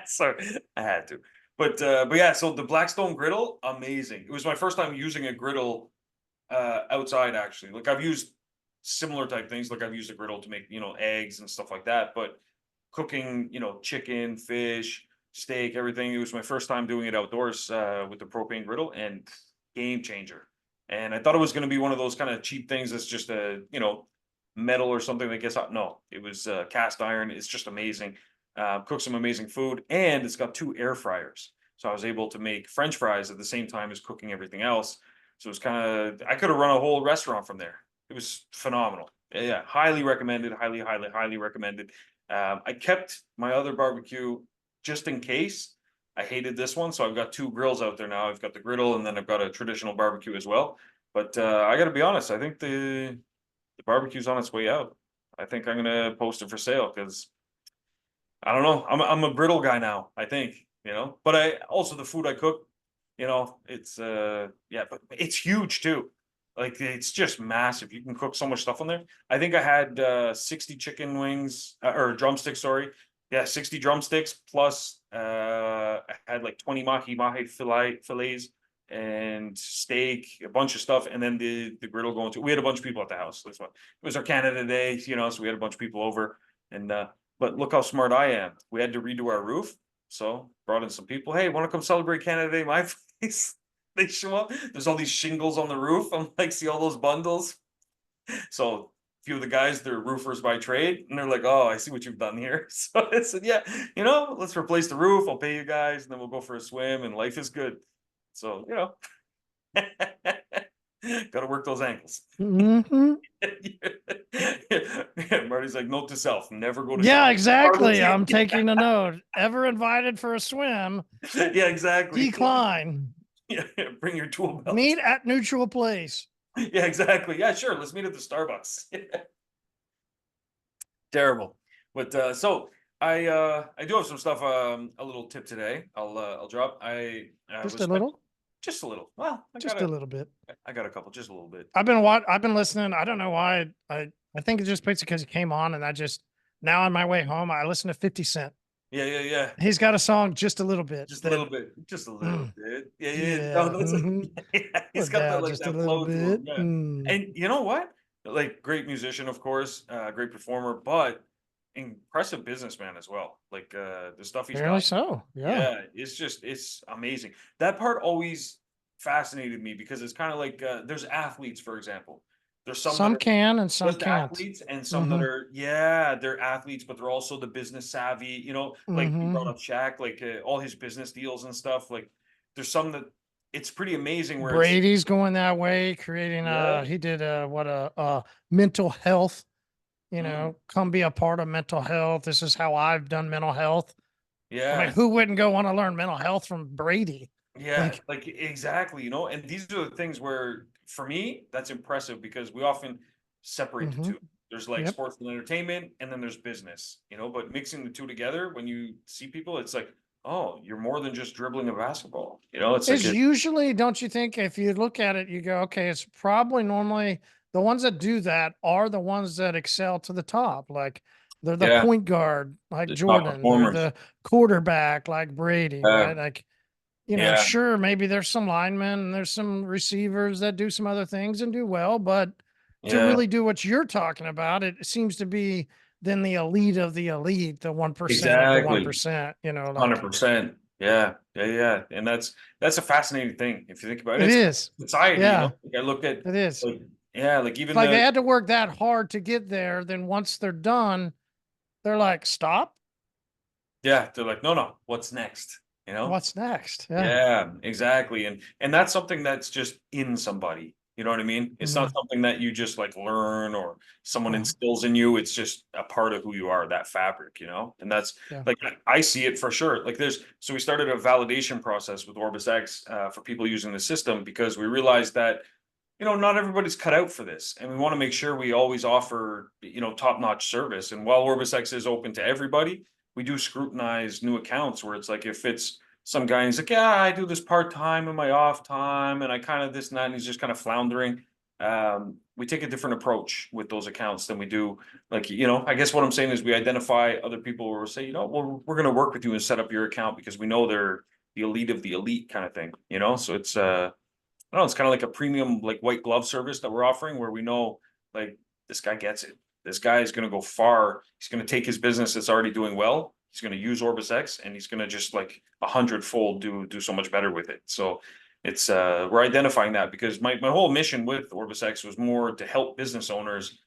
So I had to. But yeah, so the Blackstone griddle, amazing. It was my first time using a griddle outside, actually. Like, I've used similar type things. Like, I've used a griddle to make, eggs and stuff like that, but cooking, chicken, fish, steak, everything. It was my first time doing it outdoors with the propane griddle, and game changer. And I thought it was going to be one of those kind of cheap things that's just a, metal or something that gets hot. No, it was cast iron. It's just amazing. Cook some amazing food, and it's got 2 air fryers. So I was able to make French fries at the same time as cooking everything else. So it was kind of, I could have run a whole restaurant from there. It was phenomenal. Yeah, highly recommended. Highly, highly, highly recommended. I kept my other barbecue just in case. I hated this one, so I've got 2 grills out there now. I've got the griddle, and then I've got a traditional barbecue as well. But I got to be honest, I think the barbecue's on its way out. I think I'm gonna post it for sale because I don't know. I'm a griddle guy now, I think, But I also, the food I cook, it's yeah, but it's huge too. Like, it's just massive. You can cook so much stuff on there. I think I had 60 chicken wings or drumsticks, sorry. Yeah, 60 drumsticks plus I had like 20 mahi fillets and steak, a bunch of stuff, and then the griddle going to. We had a bunch of people at the house. That's what it was, our Canada Day, so we had a bunch of people over. And but look how smart I am. We had to redo our roof, so brought in some people. Hey, want to come celebrate Canada Day? My place. They show up. There's all these shingles on the roof. I'm like, see all those bundles? So a few of the guys, they're roofers by trade, and they're like, "Oh, I see what you've done here." So I said, "Yeah, let's replace the roof. I'll pay you guys, and then we'll go for a swim, and life is good." So got to work those ankles. Mm-hmm. Marty's like, note to self: never go to. Yeah, exactly. I'm taking a note. Ever invited for a swim? Yeah, exactly. Decline. Yeah, bring your tool belt. Meet at neutral place. Yeah, exactly. Yeah, sure. Let's meet at the Starbucks. Terrible. But so I do have some stuff, a little tip today. I'll drop. I Just was a little. just a little. Well, Just a little bit. I got a couple, just a little bit. I've been listening. I don't know why. I think it's just basically because he came on, and I just now on my way home I listen to 50 Cent. Yeah. He's got a song just a little bit. Just a little bit. Just a little bit. Yeah. Yeah. No, that's Mhm. yeah, he's Put got that, down like, just a that little flow to him. bit. Yeah. Mm. And you know what? Like, great musician, of course, great performer, but impressive businessman as well. Like, the stuff he's Apparently got. so. Yeah. Yeah, it's amazing. That part always fascinated me because it's kind of like, there's athletes, for example. There's some that Some are can and some just can't. athletes, and some that Mm-hmm. are, yeah, they're athletes, but they're also the business savvy, like you brought Mm-hmm. up Shaq, like all his business deals and stuff. Like, there's some that it's pretty amazing where it's, Brady's going that way, creating yeah, he did mental health, mm, come be a part of mental health. This is how I've done mental health. I mean, yeah. who wouldn't go want to learn mental health from Brady? Yeah, Like, like exactly, and these are the things where for me that's impressive because we often separate the hmm two. There's like yep. sports and entertainment and then there's business, but mixing the two together when you see people, it's like, oh, you're more than just dribbling a basketball. It's like Is usually, don't you think, if you look at it, you go, okay, it's probably normally the ones that do that are the ones that excel to the top. Like they're the yeah, point guard, like the top Jordan, they're performers. the quarterback, like Brady, right? Like, Yeah, sure, maybe there's some linemen and there's some receivers that do some other things and do well, but to yeah, really do what you're talking about, it seems to be then the elite of the elite, the 1% of the exactly. 1%, like 100%. Yeah, yeah, yeah. And that's a fascinating thing if you think about it. it It's is. society, Yeah, Like I look at it is. like yeah, like It's even like they the had to work that hard to get there. Then once they're done, they're like, stop. yeah, they're like, no, no, what's next? You know? What's next? Yeah. Yeah, exactly. And that's something that's just in somebody. You know what I mean? It's not Mhm. something that you just like learn or someone Oh, instills in you. It's just a part of who you are, that fabric. And that's yeah. like I see it for sure. Like so we started a validation process with OrbisX for people using the system because we realized that not everybody's cut out for this, and we want to make sure we always offer, top-notch service. And while OrbisX is open to everybody, we do scrutinize new accounts where it's like if it's some guy and he's like, yeah, I do this part-time in my off time, and I kind of this and that, and he's just kind of floundering. We take a different approach with those accounts than we do. Like, I guess what I'm saying is we identify other people where we say, we're going to work with you and set up your account because we know they're the elite of the elite kind of thing. So it's I don't know, it's kind of like a premium, like white glove service that we're offering where we know like this guy gets it. This guy is going to go far. He's going to take his business that's already doing well. He's going to use OrbisX and he's going to just like 100-fold do so much better with it. So it's we're identifying that because my whole mission with OrbisX was more to help business owners,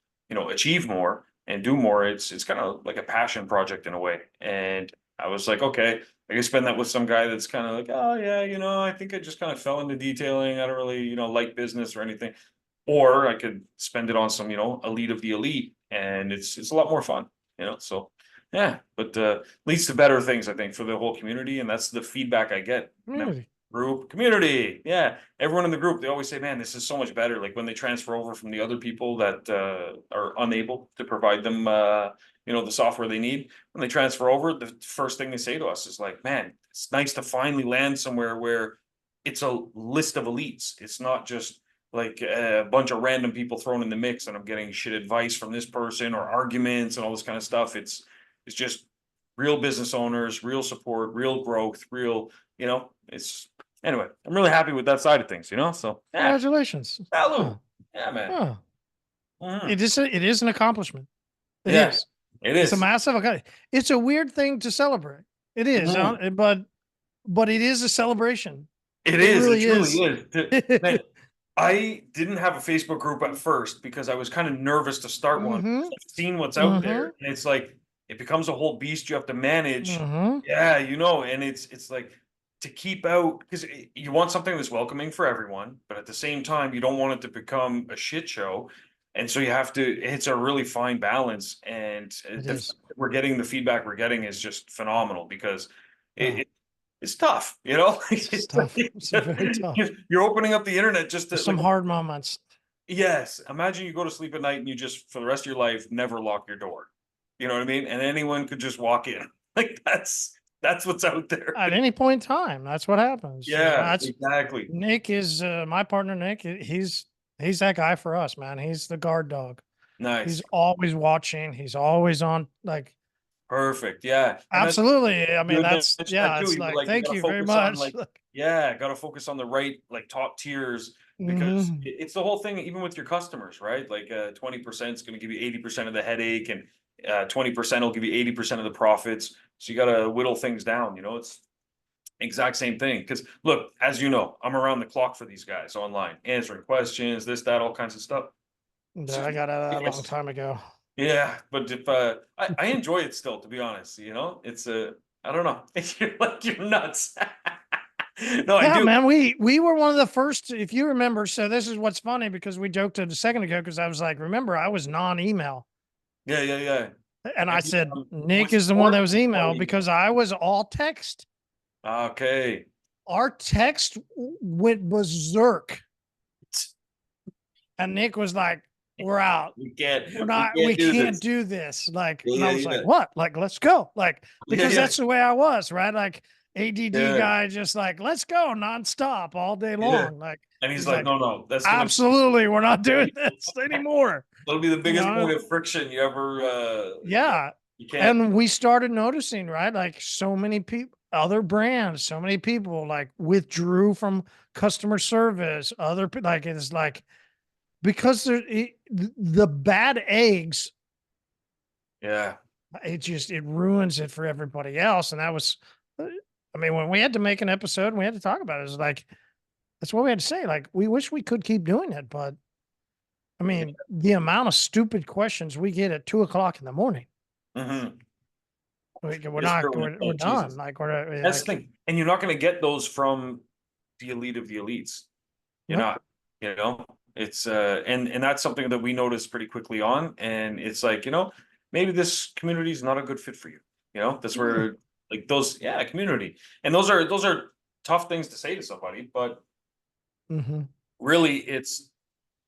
achieve more and do more. It's kind of like a passion project in a way. And I was like, okay, I can spend that with some guy that's kind of like, oh yeah, I think I just kind of fell into detailing. I don't really, like business or anything. Or I could spend it on some, elite of the elite, and it's a lot more fun. So yeah, but leads to better things, I think, for the whole community, and that's the feedback I get. Community. Group community, yeah. Everyone in the group, they always say, "Man, this is so much better." Like when they transfer over from the other people that are unable to provide them, the software they need when they transfer over, the first thing they say to us is like, man, it's nice to finally land somewhere where it's a list of elites. It's not just like a bunch of random people thrown in the mix and I'm getting shit advice from this person or arguments and all this kind of stuff. It's just real business owners, real support, real growth, it's anyway, I'm really happy with that side of things. So yeah, Congratulations. salute. Oh, Yeah, man. oh. Mhm. It is an accomplishment. It Yeah, is. it It's a is. massive. It's a weird thing to celebrate. It is, Mhm. but it is a celebration. It It is. It really truly is. is. Man, I didn't have a Facebook group at first because I was kind of nervous to start one. Mm-hmm. I've seen what's out Mm-hmm. there, and it's like it becomes a whole beast you have to manage. Mm-hmm. Yeah, and it's like to keep out because you want something that's welcoming for everyone, but at the same time, you don't want it to become a shit show. And so you have to. It's a really fine balance, and It the is. fact that we're getting the feedback we're getting is just phenomenal because Yeah. it's tough. It's tough. It's very tough. You're opening up the internet just to There's some like, hard moments. yes, imagine you go to sleep at night and you just, for the rest of your life, never lock your door. You know what I mean? And anyone could just walk in. Like that's what's out there. At any point in time, that's what happens. Yeah, That's exactly. Nick is my partner. Nick, he's that guy for us, man. He's the guard dog. He's Nice. always watching. He's always on. Like, Perfect. Yeah. And that's absolutely. I you mean, had that's mentioned that yeah. too. It's You were like, like, you thank gotta you very focus on much. like, yeah, gotta focus on the right like top tiers because Mhm. it's the whole thing, even with your customers, right? Like 20% is gonna give you 80% of the headache and 20% will give you 80% of the profits. So you gotta whittle things down. It's exact same thing. Because look, as you know, I'm around the clock for these guys online, answering questions, this, that, all kinds of stuff. Yeah, Excuse I me. got out of Get that a my long time ago. yeah, but if I enjoy it still, to be honest, it's I don't know. You're like you're nuts. No, I Yeah, do. man, we were one of the first, if you remember. So this is what's funny because we joked a second ago because I was like, remember, I was non-email. Yeah, yeah, yeah. And I And said, Nick with is the one sport, that was email because I was all text. okay. Our text went berserk. And Nick was like, we're out. We We can't do can't this. do this. Like, and Yeah, I yeah, was like, yeah. what? Like, let's go. Like, Yeah, because yeah. that's the way I was, right? Like, ADD Yeah. guy, just like, let's go nonstop all day Yeah. long. Like, And he's he's like, like, no, no, that's gonna absolutely, we're not doing this anymore. that'll be the You biggest know? point of friction you ever Yeah. you can't. And we started noticing, right? Like, so many people, other brands, so many people like withdrew from customer service. Like, it's like, because the bad eggs, Yeah. it ruins it for everybody else. And that was, I mean, when we had to make an episode and we had to talk about it, it's like, that's what we had to say. Like, we wish we could keep doing it, but I mean, the amount of stupid questions we get at 2 o'clock in the morning, Mm-hmm. we're It's not, brilliant. Oh, we're done. Jesus. Like, we're That's the like, thing. And you're not gonna get those from the elite of the elites. You're nope. not, you know, it's and that's something that we noticed pretty quickly on. And it's like, maybe this community is not a good fit for you. That's where like those, yeah, community. And those are tough things to say to somebody, but Mm-hmm. really it's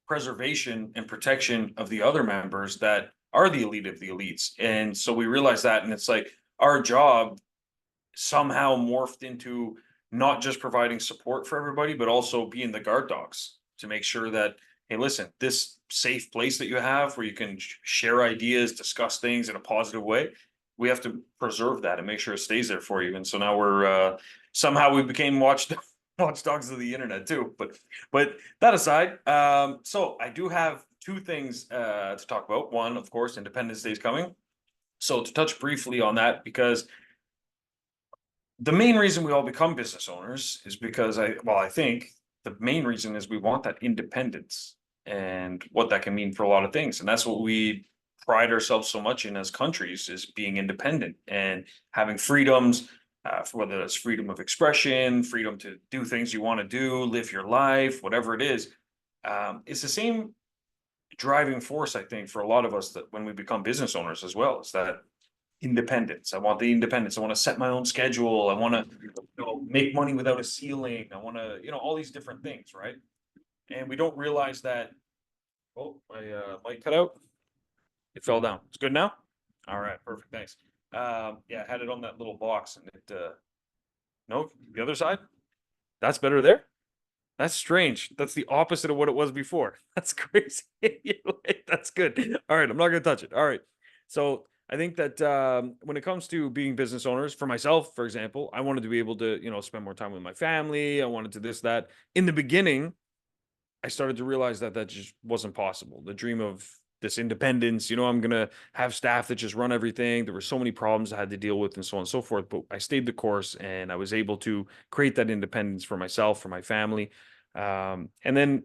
preservation and protection of the other members that are the elite of the elites. And so we realize that, and it's like our job somehow morphed into not just providing support for everybody, but also being the guard dogs to make sure that, hey, listen, this safe place that you have where you can share ideas, discuss things in a positive way, we have to preserve that and make sure it stays there for you. And so now we're somehow we became watchdogs of the internet too. But that aside, so I do have two things to talk about. One, of course, Independence Day is coming. So to touch briefly on that, because the main reason we all become business owners is because I think the main reason is we want that independence and what that can mean for a lot of things. And that's what we pride ourselves so much in as countries, is being independent and having freedoms, for whether that's freedom of expression, freedom to do things you want to do, live your life, whatever it is. It's the same driving force, I think, for a lot of us that when we become business owners as well, is that independence. I want the independence. I want to set my own schedule. I want to, make money without a ceiling. I want to, all these different things, right? And we don't realize that. Oh, my mic cut out. It fell down. It's good now. All right, perfect. Thanks. Yeah, I had it on that little box, and it. No, the other side. That's better there. That's strange. That's the opposite of what it was before. That's crazy. That's good. All right, I'm not gonna touch it. All right. So I think that when it comes to being business owners, for myself, for example, I wanted to be able to, spend more time with my family. I wanted to this, that. In the beginning, I started to realize that that just wasn't possible. The dream of this independence, I'm gonna have staff that just run everything. There were so many problems I had to deal with, and so on and so forth. But I stayed the course, and I was able to create that independence for myself, for my family, and then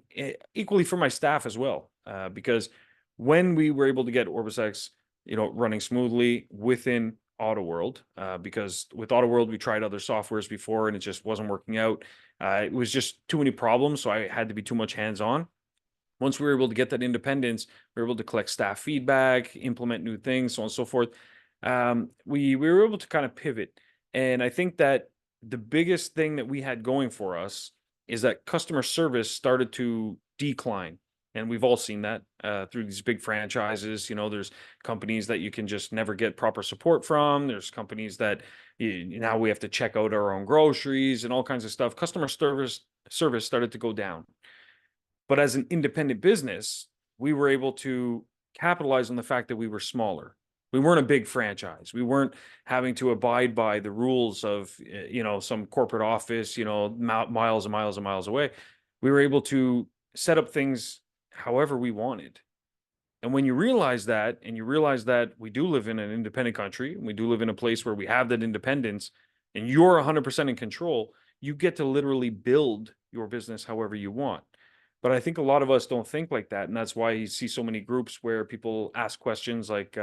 equally for my staff as well. Because when we were able to get OrbisX, running smoothly within AutoWorld, because with AutoWorld we tried other softwares before and it just wasn't working out. It was just too many problems, so I had to be too much hands-on. Once we were able to get that independence, we were able to collect staff feedback, implement new things, so on and so forth. We were able to kind of pivot. And I think that the biggest thing that we had going for us is that customer service started to decline. And we've all seen that through these big franchises. There's companies that you can just never get proper support from. There's companies that now we have to check out our own groceries and all kinds of stuff. Customer service started to go down. But as an independent business, we were able to capitalize on the fact that we were smaller. We weren't a big franchise. We weren't having to abide by the rules of, some corporate office, miles and miles and miles away. We were able to set up things however we wanted. And when you realize that, and you realize that we do live in an independent country, and we do live in a place where we have that independence, and you're 100% in control, you get to literally build your business however you want. But I think a lot of us don't think like that. And that's why you see so many groups where people ask questions like,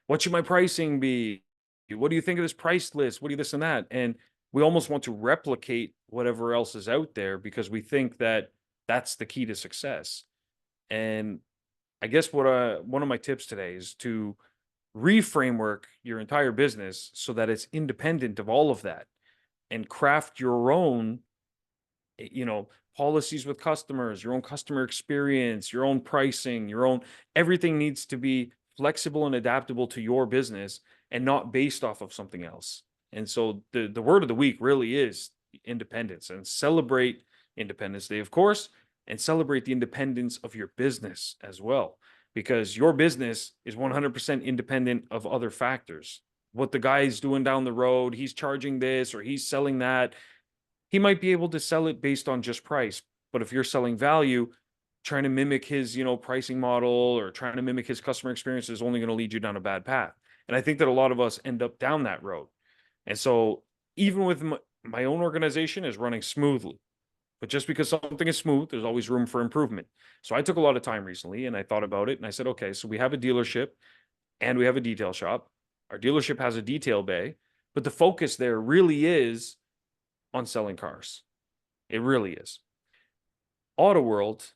what should my pricing be? What do you think of this price list? What do you this and that? And we almost want to replicate whatever else is out there because we think that that's the key to success. And I guess one of my tips today is to reframework your entire business so that it's independent of all of that and craft your own, policies with customers, your own customer experience, your own pricing, everything needs to be flexible and adaptable to your business and not based off of something else. And so the word of the week really is independence, and celebrate Independence Day, of course, and celebrate the independence of your business as well, because your business is 100% independent of other factors. What the guy's doing down the road, he's charging this or he's selling that. He might be able to sell it based on just price, but if you're selling value, trying to mimic his, pricing model or trying to mimic his customer experience is only going to lead you down a bad path. And I think that a lot of us end up down that road. And so even with my own organization is running smoothly, but just because something is smooth, there's always room for improvement. So I took a lot of time recently and I thought about it and I said, okay, so we have a dealership and we have a detail shop. Our dealership has a detail bay, but the focus there really is on selling cars. It really is. Auto World,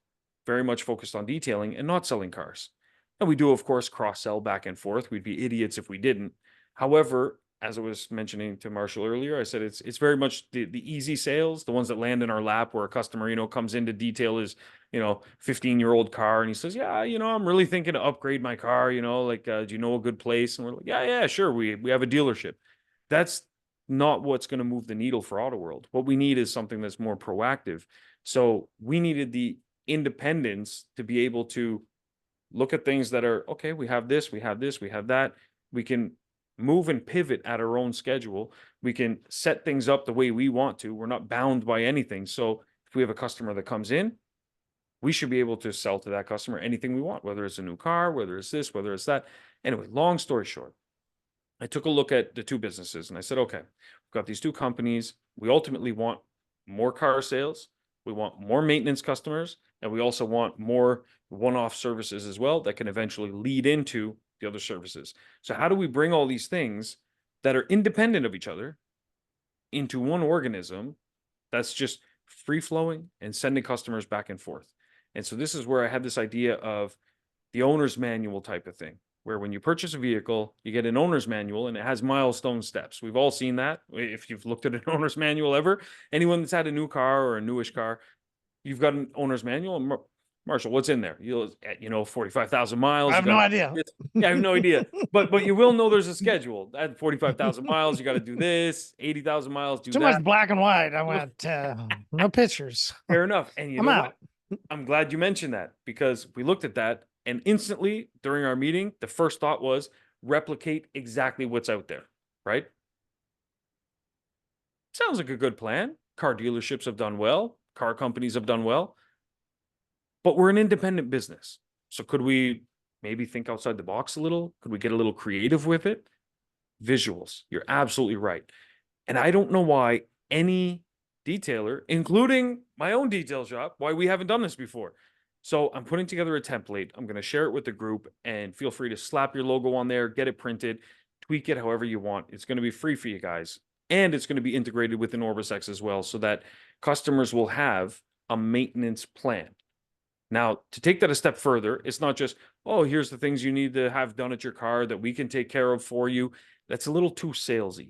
very much focused on detailing and not selling cars. And we do, of course, cross-sell back and forth. We'd be idiots if we didn't. However, as I was mentioning to Marshall earlier, I said it's very much the easy sales, the ones that land in our lap where a customer, comes in to detail his, 15-year-old car and he says, yeah, I'm really thinking to upgrade my car, do you know a good place? And we're like, yeah, sure. We have a dealership. That's not what's going to move the needle for Auto World. What we need is something that's more proactive. So we needed the independence to be able to look at things that are, okay, we have this, we have this, we have that. We can move and pivot at our own schedule. We can set things up the way we want to. We're not bound by anything. So if we have a customer that comes in, we should be able to sell to that customer anything we want, whether it's a new car, whether it's this, whether it's that. Anyway, long story short, I took a look at the two businesses and I said, okay, we've got these two companies. We ultimately want more car sales. We want more maintenance customers, and we also want more one-off services as well that can eventually lead into the other services. So how do we bring all these things that are independent of each other into one organism that's just free-flowing and sending customers back and forth? And so this is where I had this idea of the owner's manual type of thing, where when you purchase a vehicle, you get an owner's manual and it has milestone steps. We've all seen that. If you've looked at an owner's manual ever, anyone that's had a new car or a newish car, you've got an owner's manual. And Marshall, what's in there? 45,000 miles. I have no idea. Yeah, I have no idea. But you will know there's a schedule. At 45,000 miles, you got to do this. 80,000 miles, do Too that. much black and white. I went, no pictures. Fair enough. And you I'm know out. what? I'm glad you mentioned that, because we looked at that and instantly during our meeting, the first thought was replicate exactly what's out there, right? Sounds like a good plan. Car dealerships have done well. Car companies have done well. But we're an independent business. So could we maybe think outside the box a little? Could we get a little creative with it? Visuals. You're absolutely right. And I don't know why any detailer, including my own detail shop, why we haven't done this before. So I'm putting together a template. I'm going to share it with the group, and feel free to slap your logo on there, get it printed, tweak it however you want. It's going to be free for you guys. And it's going to be integrated within OrbisX as well, so that customers will have a maintenance plan. Now, to take that a step further, it's not just, oh, here's the things you need to have done at your car that we can take care of for you. That's a little too salesy.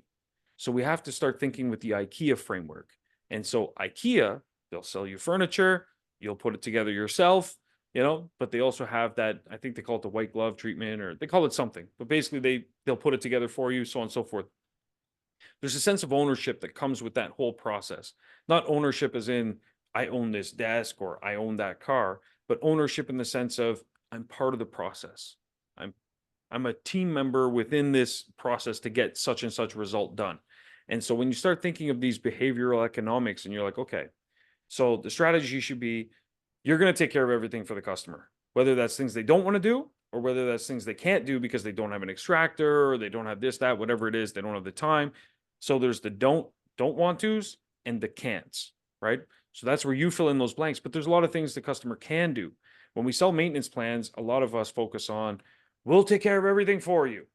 So we have to start thinking with the IKEA framework. And so IKEA, they'll sell you furniture, you'll put it together yourself, but they also have that, I think they call it the white glove treatment, or they call it something, but basically they'll put it together for you, so on and so forth. There's a sense of ownership that comes with that whole process. Not ownership as in, I own this desk or I own that car, but ownership in the sense of I'm part of the process. I'm a team member within this process to get such and such result done. And so when you start thinking of these behavioral economics and you're like, okay, so the strategy should be, you're going to take care of everything for the customer, whether that's things they don't want to do or whether that's things they can't do because they don't have an extractor or they don't have this, that, whatever it is, they don't have the time. So there's the don't want tos and the can'ts, right? So that's where you fill in those blanks, but there's a lot of things the customer can do. When we sell maintenance plans, a lot of us focus on, we'll take care of everything for you.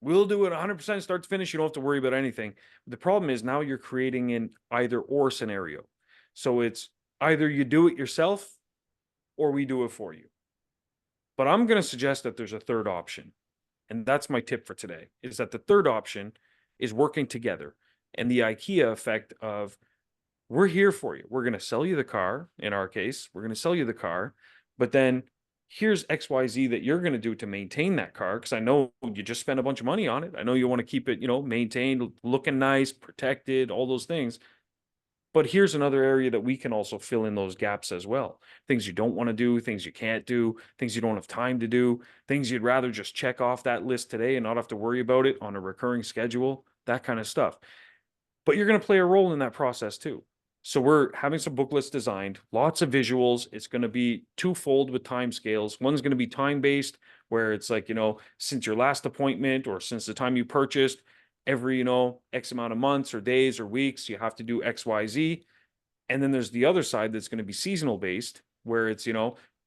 We'll do it 100% start to finish. You don't have to worry about anything. The problem is now you're creating an either or scenario. So it's either you do it yourself or we do it for you. But I'm going to suggest that there's a third option. And that's my tip for today, is that the third option is working together. And the IKEA effect of, we're here for you. We're going to sell you the car. In our case, we're going to sell you the car, but then here's XYZ that you're going to do to maintain that car. Cause I know you just spent a bunch of money on it. I know you want to keep it, maintained, looking nice, protected, all those things. But here's another area that we can also fill in those gaps as well. Things you don't want to do, things you can't do, things you don't have time to do, things you'd rather just check off that list today and not have to worry about it on a recurring schedule, that kind of stuff. But you're going to play a role in that process too. So we're having some booklets designed, lots of visuals. It's going to be twofold with time scales. One's going to be time-based, where it's like, since your last appointment or since the time you purchased, every, X amount of months or days or weeks, you have to do X, Y, Z. And then there's the other side that's going to be seasonal based, where it's,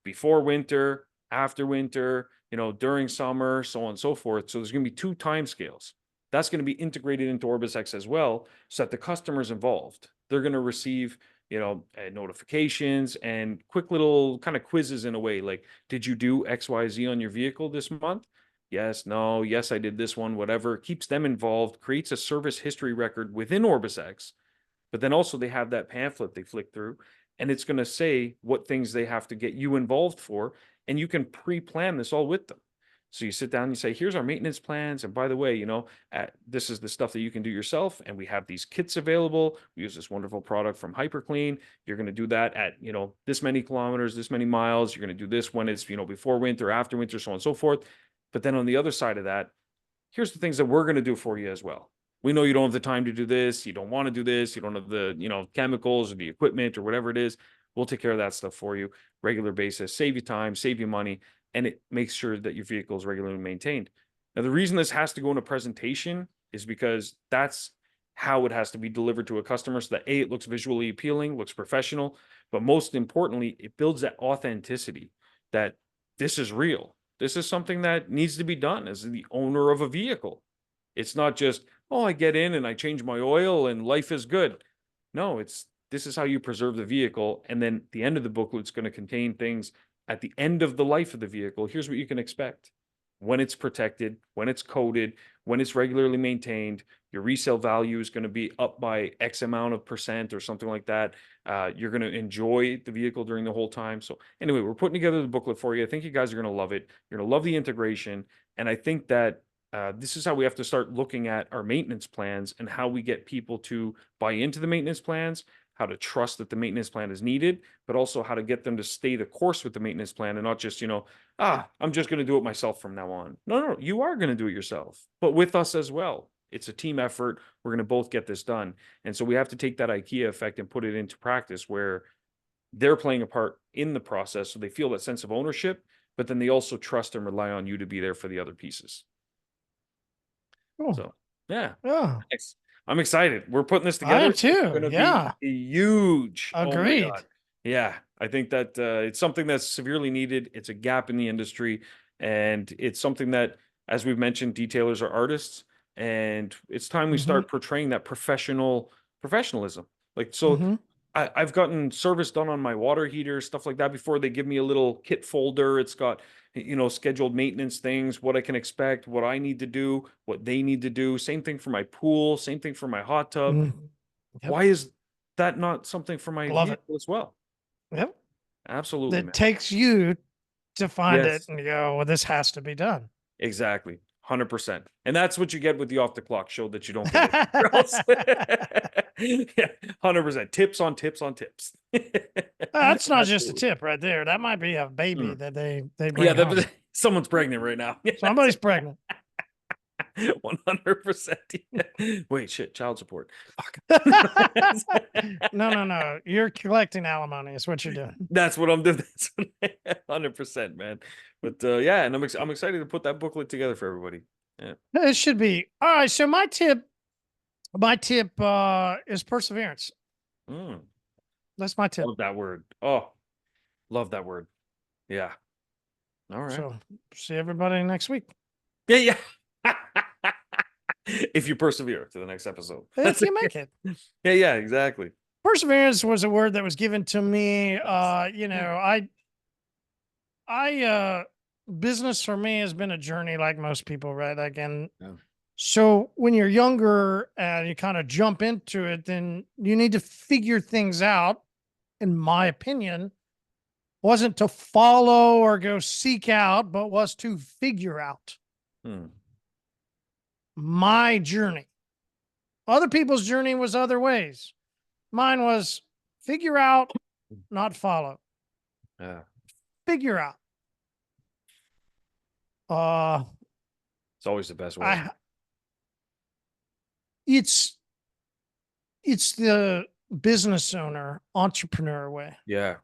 before winter, after winter, during summer, so on and so forth. So there's going to be two time scales. That's going to be integrated into OrbisX as well, so that the customer's involved. They're going to receive, notifications and quick little kind of quizzes in a way, like, did you do XYZ on your vehicle this month? Yes, no, yes, I did this one, whatever. It keeps them involved, creates a service history record within OrbisX, but then also they have that pamphlet they flick through, and it's going to say what things they have to get you involved for, and you can pre-plan this all with them. So you sit down and you say, here's our maintenance plans. And by the way, this is the stuff that you can do yourself. And we have these kits available. We use this wonderful product from hyperClean. You're going to do that at, this many kilometers, this many miles. You're going to do this when it's, before winter, after winter, so on and so forth. But then on the other side of that, here's the things that we're going to do for you as well. We know you don't have the time to do this. You don't want to do this. You don't have the, chemicals or the equipment or whatever it is. We'll take care of that stuff for you, regular basis, save you time, save you money, and it makes sure that your vehicle is regularly maintained. Now, the reason this has to go in a presentation is because that's how it has to be delivered to a customer, so that A, it looks visually appealing, looks professional, but most importantly, it builds that authenticity that this is real. This is something that needs to be done as the owner of a vehicle. It's not just, oh, I get in and I change my oil and life is good. No, this is how you preserve the vehicle. And then the end of the booklet's going to contain things at the end of the life of the vehicle. Here's what you can expect. When it's protected, when it's coated, when it's regularly maintained, your resale value is going to be up by X amount of percent or something like that. You're going to enjoy the vehicle during the whole time. So anyway, we're putting together the booklet for you. I think you guys are going to love it. You're going to love the integration. And I think that this is how we have to start looking at our maintenance plans and how we get people to buy into the maintenance plans, how to trust that the maintenance plan is needed, but also how to get them to stay the course with the maintenance plan and not just, I'm just going to do it myself from now on. No, you are going to do it yourself, but with us as well. It's a team effort. We're going to both get this done. And so we have to take that IKEA effect and put it into practice where they're playing a part in the process. So they feel that sense of ownership, but then they also trust and rely on you to be there for the other pieces. Cool. So yeah. Thanks. I'm excited. We're putting this together. I am too. It's going to be huge. Agreed. Oh my God. Yeah. I think that it's something that's severely needed. It's a gap in the industry. And it's something that, as we've mentioned, detailers are artists. And it's time we start portraying that professionalism. Like, so I've gotten service done on my water heater, stuff like that before. They give me a little kit folder. It's got, scheduled maintenance things, what I can expect, what I need to do, what they need to do. Same thing for my pool, same thing for my hot tub. Yep. Why is that not something for my vehicle as well? Yep. Absolutely. It takes you to find it and go, well, this has to be done. Exactly. 100%. And that's what you get with the Off the Clock show that you don't get anywhere else. Yeah, 100%. Tips on tips on tips. That's not just a tip right there. That might be a baby that they bring home. Someone's pregnant right now. Somebody's pregnant. 100%. Wait, shit, child support. Fuck. No. You're collecting alimony is what you're doing. That's what I'm doing. 100%, man. But yeah, and I'm excited to put that booklet together for everybody. Yeah. It should be. All right, so my tip is perseverance. That's my tip. Love that word. Oh, love that word. Yeah. All right. So see everybody next week. Yeah. If you persevere to the next episode. If you make it. Yeah, exactly. Perseverance was a word that was given to me. Business for me has been a journey like most people, right? Like, and so when you're younger and you kind of jump into it, then you need to figure things out. In my opinion, wasn't to follow or go seek out, but was to figure out my journey. Other people's journey was other ways. Mine was figure out, not follow. Yeah. Figure out. It's always the best way. It's the business owner, entrepreneur way. Yeah.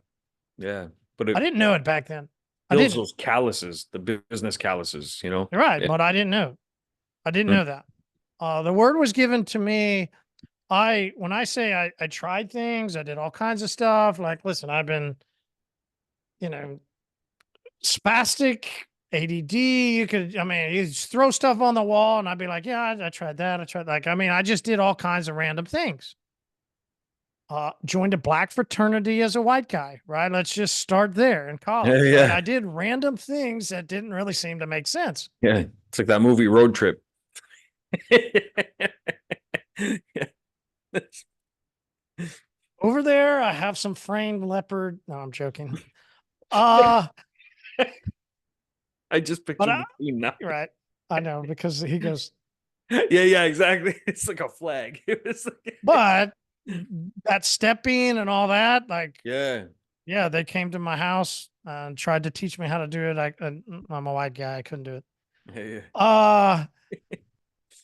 Yeah. But I didn't know it back then. Builds those calluses, the business calluses, you know? You're right, but I didn't know. I didn't know that. The word was given to me. When I say I tried things, I did all kinds of stuff. Like, listen, I've been, spastic, ADD. You just throw stuff on the wall and I'd be like, yeah, I tried that. I just did all kinds of random things. Joined a black fraternity as a white guy, right? Let's just start there in college. Yeah. Right? I did random things that didn't really seem to make sense. Yeah. It's like that movie Road Trip. Over there, I have some framed leopard. No, I'm joking. I just pictured the scene now. Right. I know, because he goes. Yeah, exactly. It's like a flag. It was like... But that stepping and all that, like, yeah, they came to my house and tried to teach me how to do it. I'm a white guy. I couldn't do it. Yeah.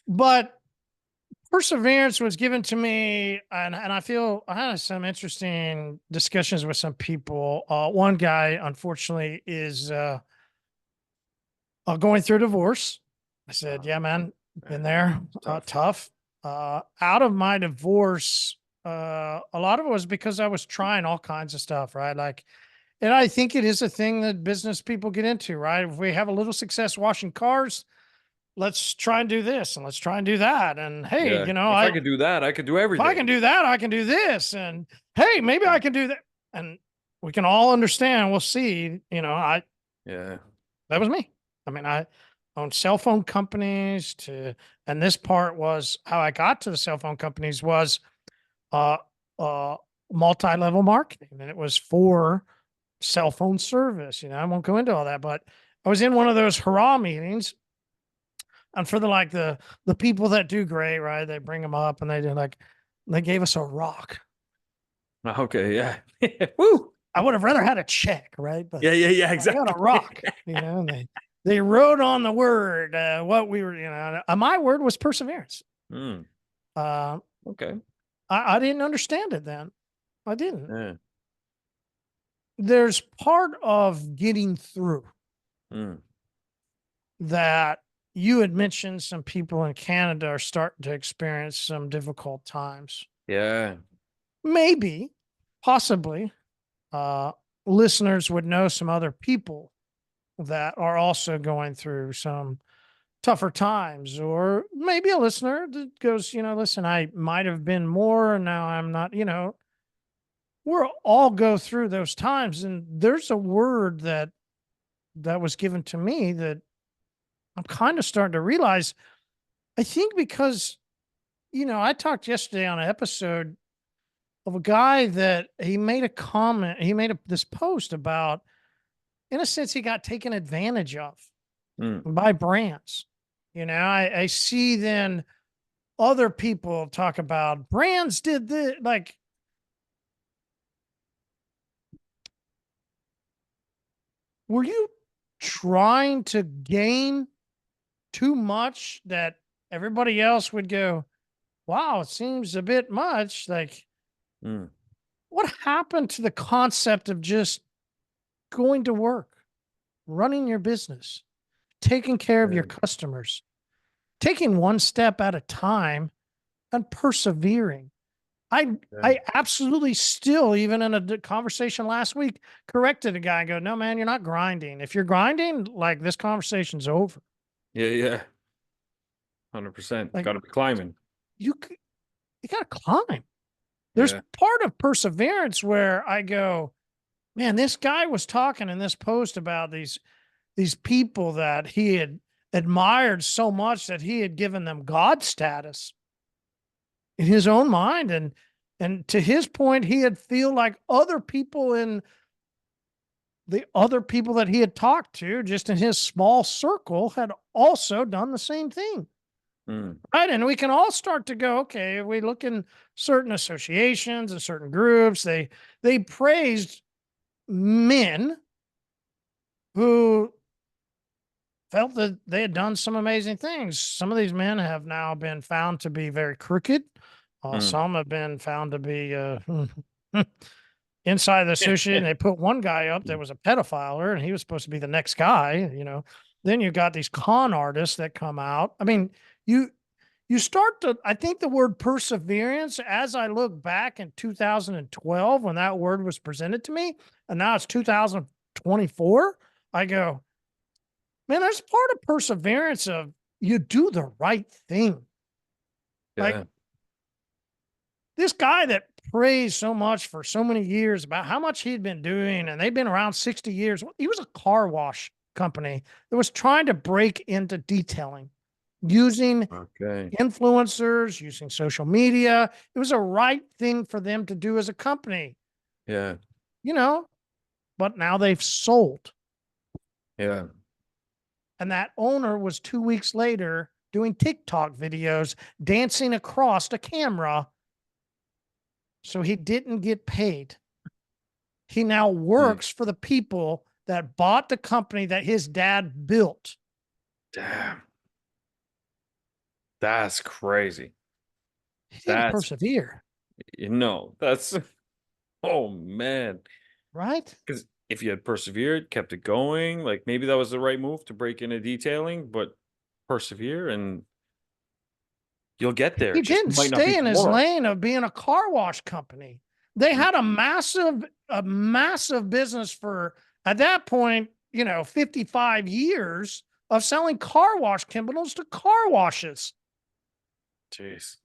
But perseverance was given to me, and I feel I had some interesting discussions with some people. One guy, unfortunately, is going through a divorce. I said, yeah, man, been there. Tough. Out of my divorce, a lot of it was because I was trying all kinds of stuff, right? Like, and I think it is a thing that business people get into, right? If we have a little success washing cars, let's try and do this and let's try and do that. And hey, if I could do that, I could do everything. If I can do that, I can do this. And hey, maybe I can do that. And we can all understand. We'll see. That was me. I owned cell phone companies and this part was how I got to the cell phone companies was multi-level marketing, and it was for cell phone service. I won't go into all that, but I was in one of those hurrah meetings, and for the people that do great, right? They bring them up and they gave us a rock. Okay, yeah. Woo! I would have rather had a check, right? But yeah, exactly. I got a rock, and they wrote on the word what we were, my word was perseverance. Okay. I didn't understand it then. I didn't. Yeah. There's part of getting through that you had mentioned some people in Canada are starting to experience some difficult times. Yeah. Maybe, possibly, listeners would know some other people that are also going through some tougher times, or maybe a listener that goes, listen, I might have been more and now I'm not, we're all go through those times. And there's a word that was given to me that I'm kind of starting to realize, I think because, I talked yesterday on an episode of a guy that he made a comment, he made this post about, in a sense, he got taken advantage of by brands. I see then other people talk about brands did this, like, were you trying to gain too much that everybody else would go, wow, it seems a bit much? Like, what happened to the concept of just going to work, running your business, taking care of your customers, taking one step at a time, and persevering? I absolutely still, even in a conversation last week, corrected a guy and go, no, man, you're not grinding. If you're grinding, like, this conversation's over. Yeah. 100%. Like Got to be climbing. you, you got to climb. There's Yeah. part of perseverance where I go, man, this guy was talking in this post about these people that he had admired so much that he had given them God status in his own mind. And to his point, he had feel like other people in the other people that he had talked to just in his small circle had also done the same thing. Mm. Right. And we can all start to go, okay, if we look in certain associations and certain groups, they praised men who felt that they had done some amazing things. Some of these men have now been found to be very crooked. Mm. Some have been found to be inside the association. They put one guy up that was a pedophile, and he was supposed to be the next guy. Then you got these con artists that come out. I mean, you start to, I think the word perseverance, as I look back in 2012 when that word was presented to me, and now it's 2024, I go, man, there's part of perseverance of you do the right thing. Yeah. Like this guy that praised so much for so many years about how much he'd been doing, and they've been around 60 years. He was a car wash company that was trying to break into detailing using influencers, using social media. It was a right thing for them to do as a company. Yeah. But now they've sold. Yeah. And that owner was 2 weeks later doing TikTok videos, dancing across the camera. So he didn't get paid. He now works for the people that bought the company that his dad built. Damn. That's crazy. He didn't persevere. That's, oh man. Right? Because if you had persevered, kept it going, like maybe that was the right move to break into detailing, but persevere and you'll get there. He It just didn't might not be stay in his tomorrow. lane of being a car wash company. They had a massive business for, at that point, 55 years of selling car wash chemicals to car washes. Jeez.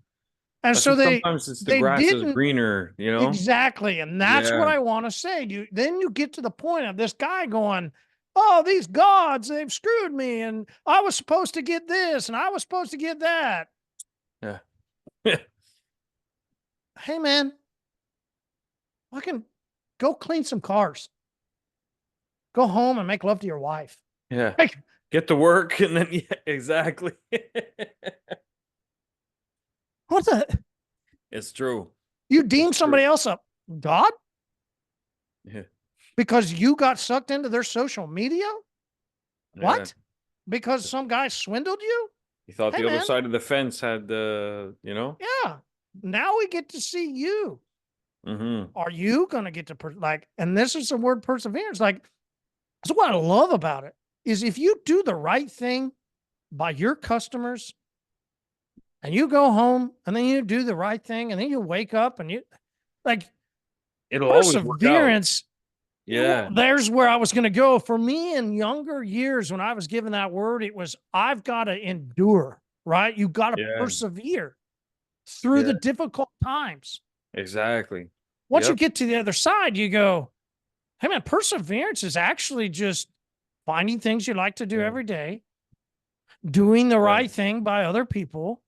And That's so what sometimes it's the they grass is didn't greener, exactly. And that's what Yeah. I want to say. Then you get to the point of this guy going, oh, these gods, they've screwed me. And I was supposed to get this and I was supposed to get that. Yeah. Hey, man, I can go clean some cars. Go home and make love to your wife. Yeah. Like, Get to work and then, yeah, exactly. what the? It's true. You deem It's somebody true. else a god Yeah. because you got sucked into their social media? Yeah. What? Because some guy swindled you? You thought Hey, the other man. side of the fence had Yeah. Now we get to see you. Mm-hmm. Are you going to get to and this is the word perseverance. Like, that's what I love about it is if you do the right thing by your customers and you go home and then you do the right thing and then you wake up and you like It'll always work out. perseverance. Yeah. There's where I was going to go. For me in younger years, when I was given that word, it was, I've got to endure, right? You got to persevere through the difficult times. Exactly. Once you get to the other side, you go, hey man, perseverance is actually just finding things you like to do every day, doing the right thing by other people,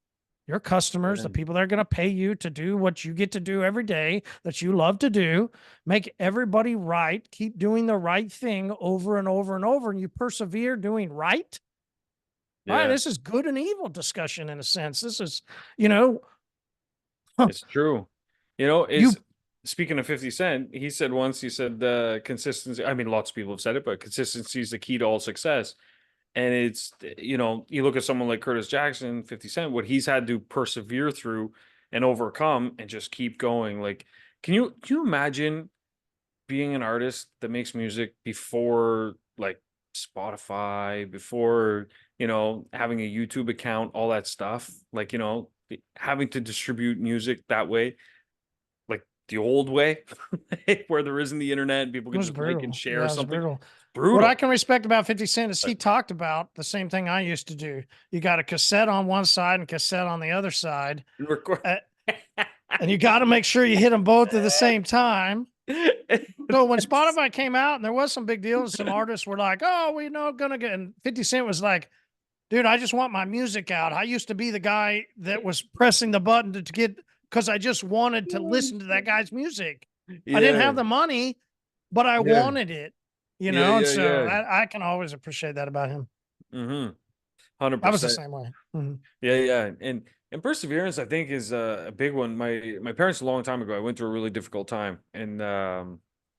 your customers, the people that are going to pay you to do what you get to do every day that you love to do, make everybody right, keep doing the right thing over and over and over, and you persevere doing right. Right. This is good and evil discussion in a sense. This is, It's true. It's speaking of 50 Cent, he said once, consistency. I mean, lots of people have said it, but consistency is the key to all success. And it's, you look at someone like Curtis Jackson, 50 Cent, what he's had to persevere through and overcome and just keep going. Like, can you imagine being an artist that makes music before like Spotify, before, having a YouTube account, all that stuff, like, having to distribute music that way? Like the old way, where there isn't the internet and people It can was just like and brutal. share Yeah, it was something. brutal. It's What I brutal. can respect about 50 Cent is he But talked about the same thing I used to do. You got a cassette on one side and cassette on the other side, record. uh, and you got to make sure you hit them both at the same time. So when Spotify came out and there was some big deals, some artists were like, "Oh, we know gonna get," and 50 Cent was like, "Dude, I just want my music out. I used to be the guy that was pressing the button to get because I just wanted to listen to that guy's music. I didn't Yeah, have the money, but I yeah, wanted it, you yeah, know." And yeah, so yeah. I can always appreciate that about him. Mm-hmm. I was the 100%. same way. Mhm. Yeah, yeah, and perseverance, I think, is a big one. My parents a long time ago, I went through a really difficult time, and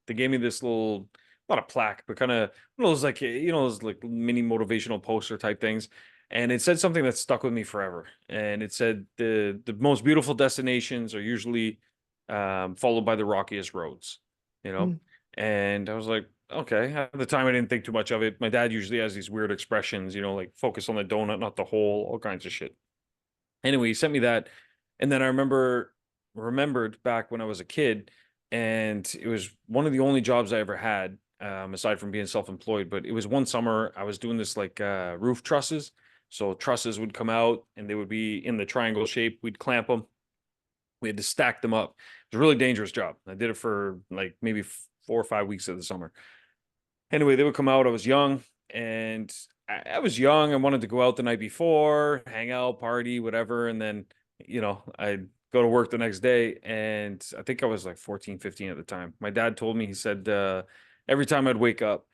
they gave me this little, not a plaque, but kind of one of those like those like mini motivational poster type things, and it said something that stuck with me forever. And it said the most beautiful destinations are usually followed by the rockiest roads, you know. Mhm. And I was like, okay. At the time, I didn't think too much of it. My dad usually has these weird expressions, like focus on the donut, not the hole, all kinds of shit. Anyway, he sent me that, and then I remembered back when I was a kid, and it was one of the only jobs I ever had, aside from being self-employed. But it was one summer I was doing this like roof trusses. So trusses would come out, and they would be in the triangle shape. We'd clamp them. We had to stack them up. It was a really dangerous job. I did it for like maybe 4 or 5 weeks of the summer. Anyway, they would come out. I was young, and I was young. I wanted to go out the night before, hang out, party, whatever. And then, I'd go to work the next day. And I think I was like 14, 15 at the time. My dad told me, he said, every time I'd wake up,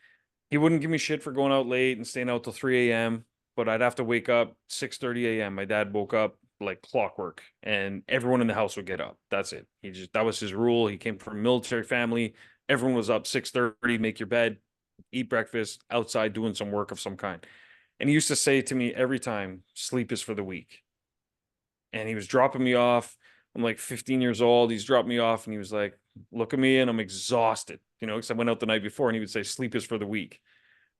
he wouldn't give me shit for going out late and staying out till 3 a.m., but I'd have to wake up 6:30 a.m. My dad woke up like clockwork, and everyone in the house would get up. That's it. That was his rule. He came from a military family. Everyone was up 6:30, make your bed, eat breakfast, outside doing some work of some kind. And he used to say to me every time, sleep is for the weak. And he was dropping me off. I'm like 15 years old. He's dropped me off, and he was like, look at me, and I'm exhausted, because I went out the night before, and he would say, sleep is for the weak.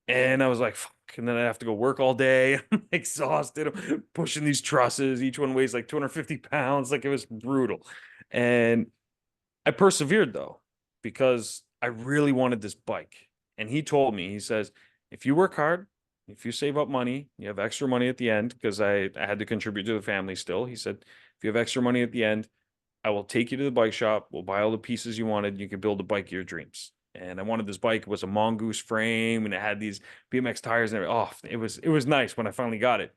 And I was like, fuck. And then I have to go work all day. I'm exhausted. I'm pushing these trusses. Each one weighs like 250 pounds. Like, it was brutal. And I persevered though, because I really wanted this bike. And he told me, he says, if you work hard, if you save up money, you have extra money at the end, because I had to contribute to the family still. He said, if you have extra money at the end, I will take you to the bike shop. We'll buy all the pieces you wanted. You can build a bike of your dreams. And I wanted this bike. It was a mongoose frame, and it had these BMX tires and everything. Oh, it was nice when I finally got it.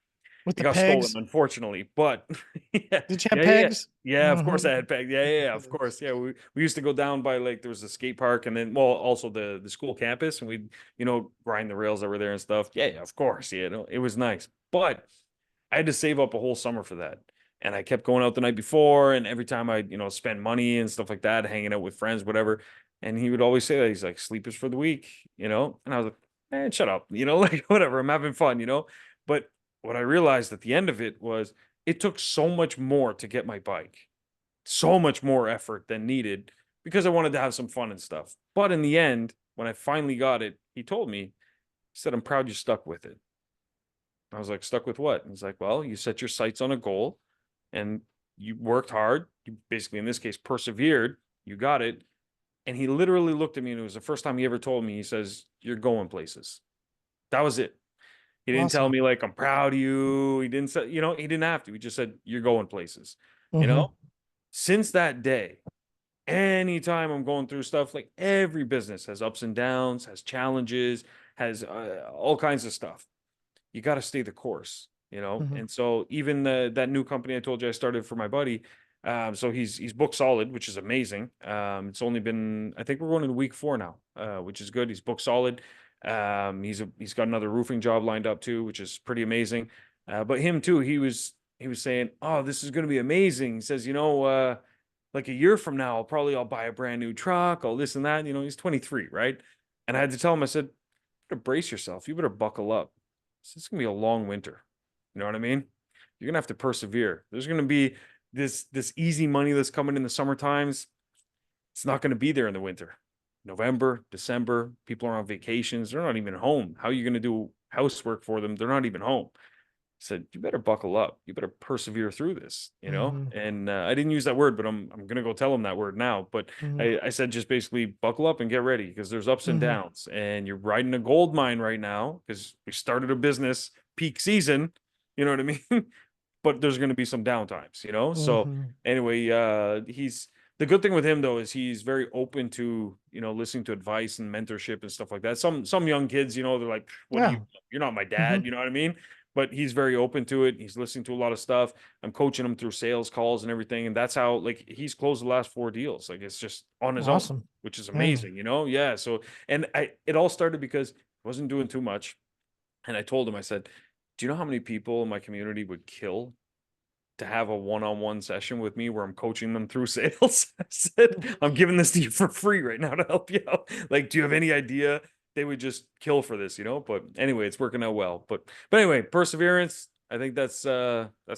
With It the got stolen, pegs. unfortunately. But yeah, Did you have yeah, yeah, pegs? yeah. Of course, I Mhm. had pegs. Yeah, yeah, yeah, of course. Yeah, we used to go down by, like, there was a skate park, and then, well, also the school campus, and we'd grind the rails that were there and stuff. Yeah, yeah, of course. Yeah, it was nice. But I had to save up a whole summer for that. And I kept going out the night before, and every time I, spend money and stuff like that, hanging out with friends, whatever. And he would always say that. He's like, sleep is for the weak. And I was like, man, shut up, like, whatever, I'm having fun. But what I realized at the end of it was, it took so much more to get my bike, so much more effort than needed, because I wanted to have some fun and stuff. But in the end, when I finally got it, he told me, he said, I'm proud you stuck with it. I was like, stuck with what? And he's like, well, you set your sights on a goal, and you worked hard. You basically, in this case, persevered. You got it. And he literally looked at me, and it was the first time he ever told me, he says, you're going places. That was it. He didn't tell Awesome. me like, I'm proud of you. He didn't say, he didn't have to. He just said, you're going places. You Hmm. know, since that day, anytime I'm going through stuff, like, every business has ups and downs, has challenges, has all kinds of stuff. You got to stay the course. Hmm. And so even that new company I told you I started for my buddy, so he's booked solid, which is amazing. It's only been, I think we're going into week 4 now, which is good. He's booked solid. He's got another roofing job lined up too, which is pretty amazing. But him too, he was saying, oh, this is going to be amazing. He says, like a year from now, I'll buy a brand new truck, all this and that. He's 23, right? And I had to tell him, I said, you better brace yourself. You better buckle up. It's gonna be a long winter. You know what I mean? You're gonna have to persevere. There's gonna be this easy money that's coming in the summer times. It's not gonna be there in the winter. November, December, people are on vacations. They're not even home. How are you gonna do housework for them? They're not even home. said, you better buckle up. You better persevere through this, you know? Mm-hmm. And I didn't use that word, but I'm going to go tell him that word now. But Mm-hmm. I said, just basically buckle up and get ready because there's ups and Mm-hmm. downs. And you're riding a gold mine right now because we started a business peak season. You know what I mean? But there's going to be some downtimes, you know? So Mm-hmm. anyway, he's the good thing with him though is he's very open to, you know, listening to advice and mentorship and stuff like that. Some young kids, you know, they're like, what do Yeah. you, you're not my Mm-hmm. dad, you know what I mean? But he's very open to it. He's listening to a lot of stuff. I'm coaching him through sales calls and everything. And that's how, like, he's closed the last 4 deals. Like, it's just on his own, Awesome. which is Yeah. amazing, you know? Yeah. So, and it all started because I wasn't doing too much. And I told him, I said, do you know how many people in my community would kill to have a one-on-one session with me where I'm coaching them through sales? I said, I'm giving this to you for free right now to help you out. Like, do you have any idea? They would just kill for this, you know? But anyway, it's working out well. But anyway, Perseverance, I think that's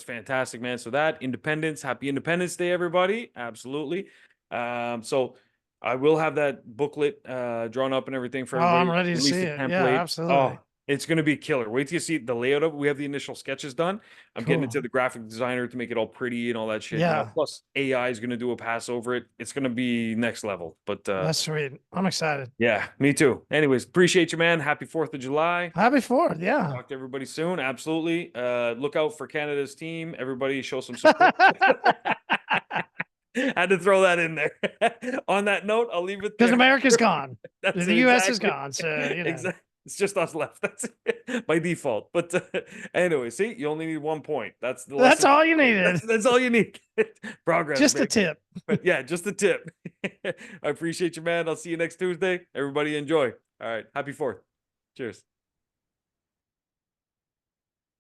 fantastic, man. So that Independence, happy Independence Day, everybody. Absolutely. So I will have that booklet drawn up and everything for Oh, I'm everybody, ready to at see least a it. Yeah, template. absolutely. Oh, it's going to be killer. Wait till you see the layout of it. We have the initial sketches done. I'm getting Cool. into the graphic designer to make it all pretty and all that shit. Now, Yeah, plus AI is going to do a pass over it. It's going to be next level. But that's sweet. I'm excited. yeah, me too. Anyways, appreciate you, man. Happy 4th of July. Happy 4th. Yeah. Talk to everybody soon. Absolutely. Look out for Canada's team. Everybody show some support. Had to throw that in there. On that note, I'll leave it Because there. America's gone. That's The it, US is exactly. gone. So, you know. Exactly. It's just us left. That's it by default. But anyway, see, you only need 1 point. That's the That's lesson. all you needed. That's all you need. Progress, Just a baby. tip. But yeah, just a tip. I appreciate you, man. I'll see you next Tuesday. Everybody enjoy. All right. Happy 4th. Cheers.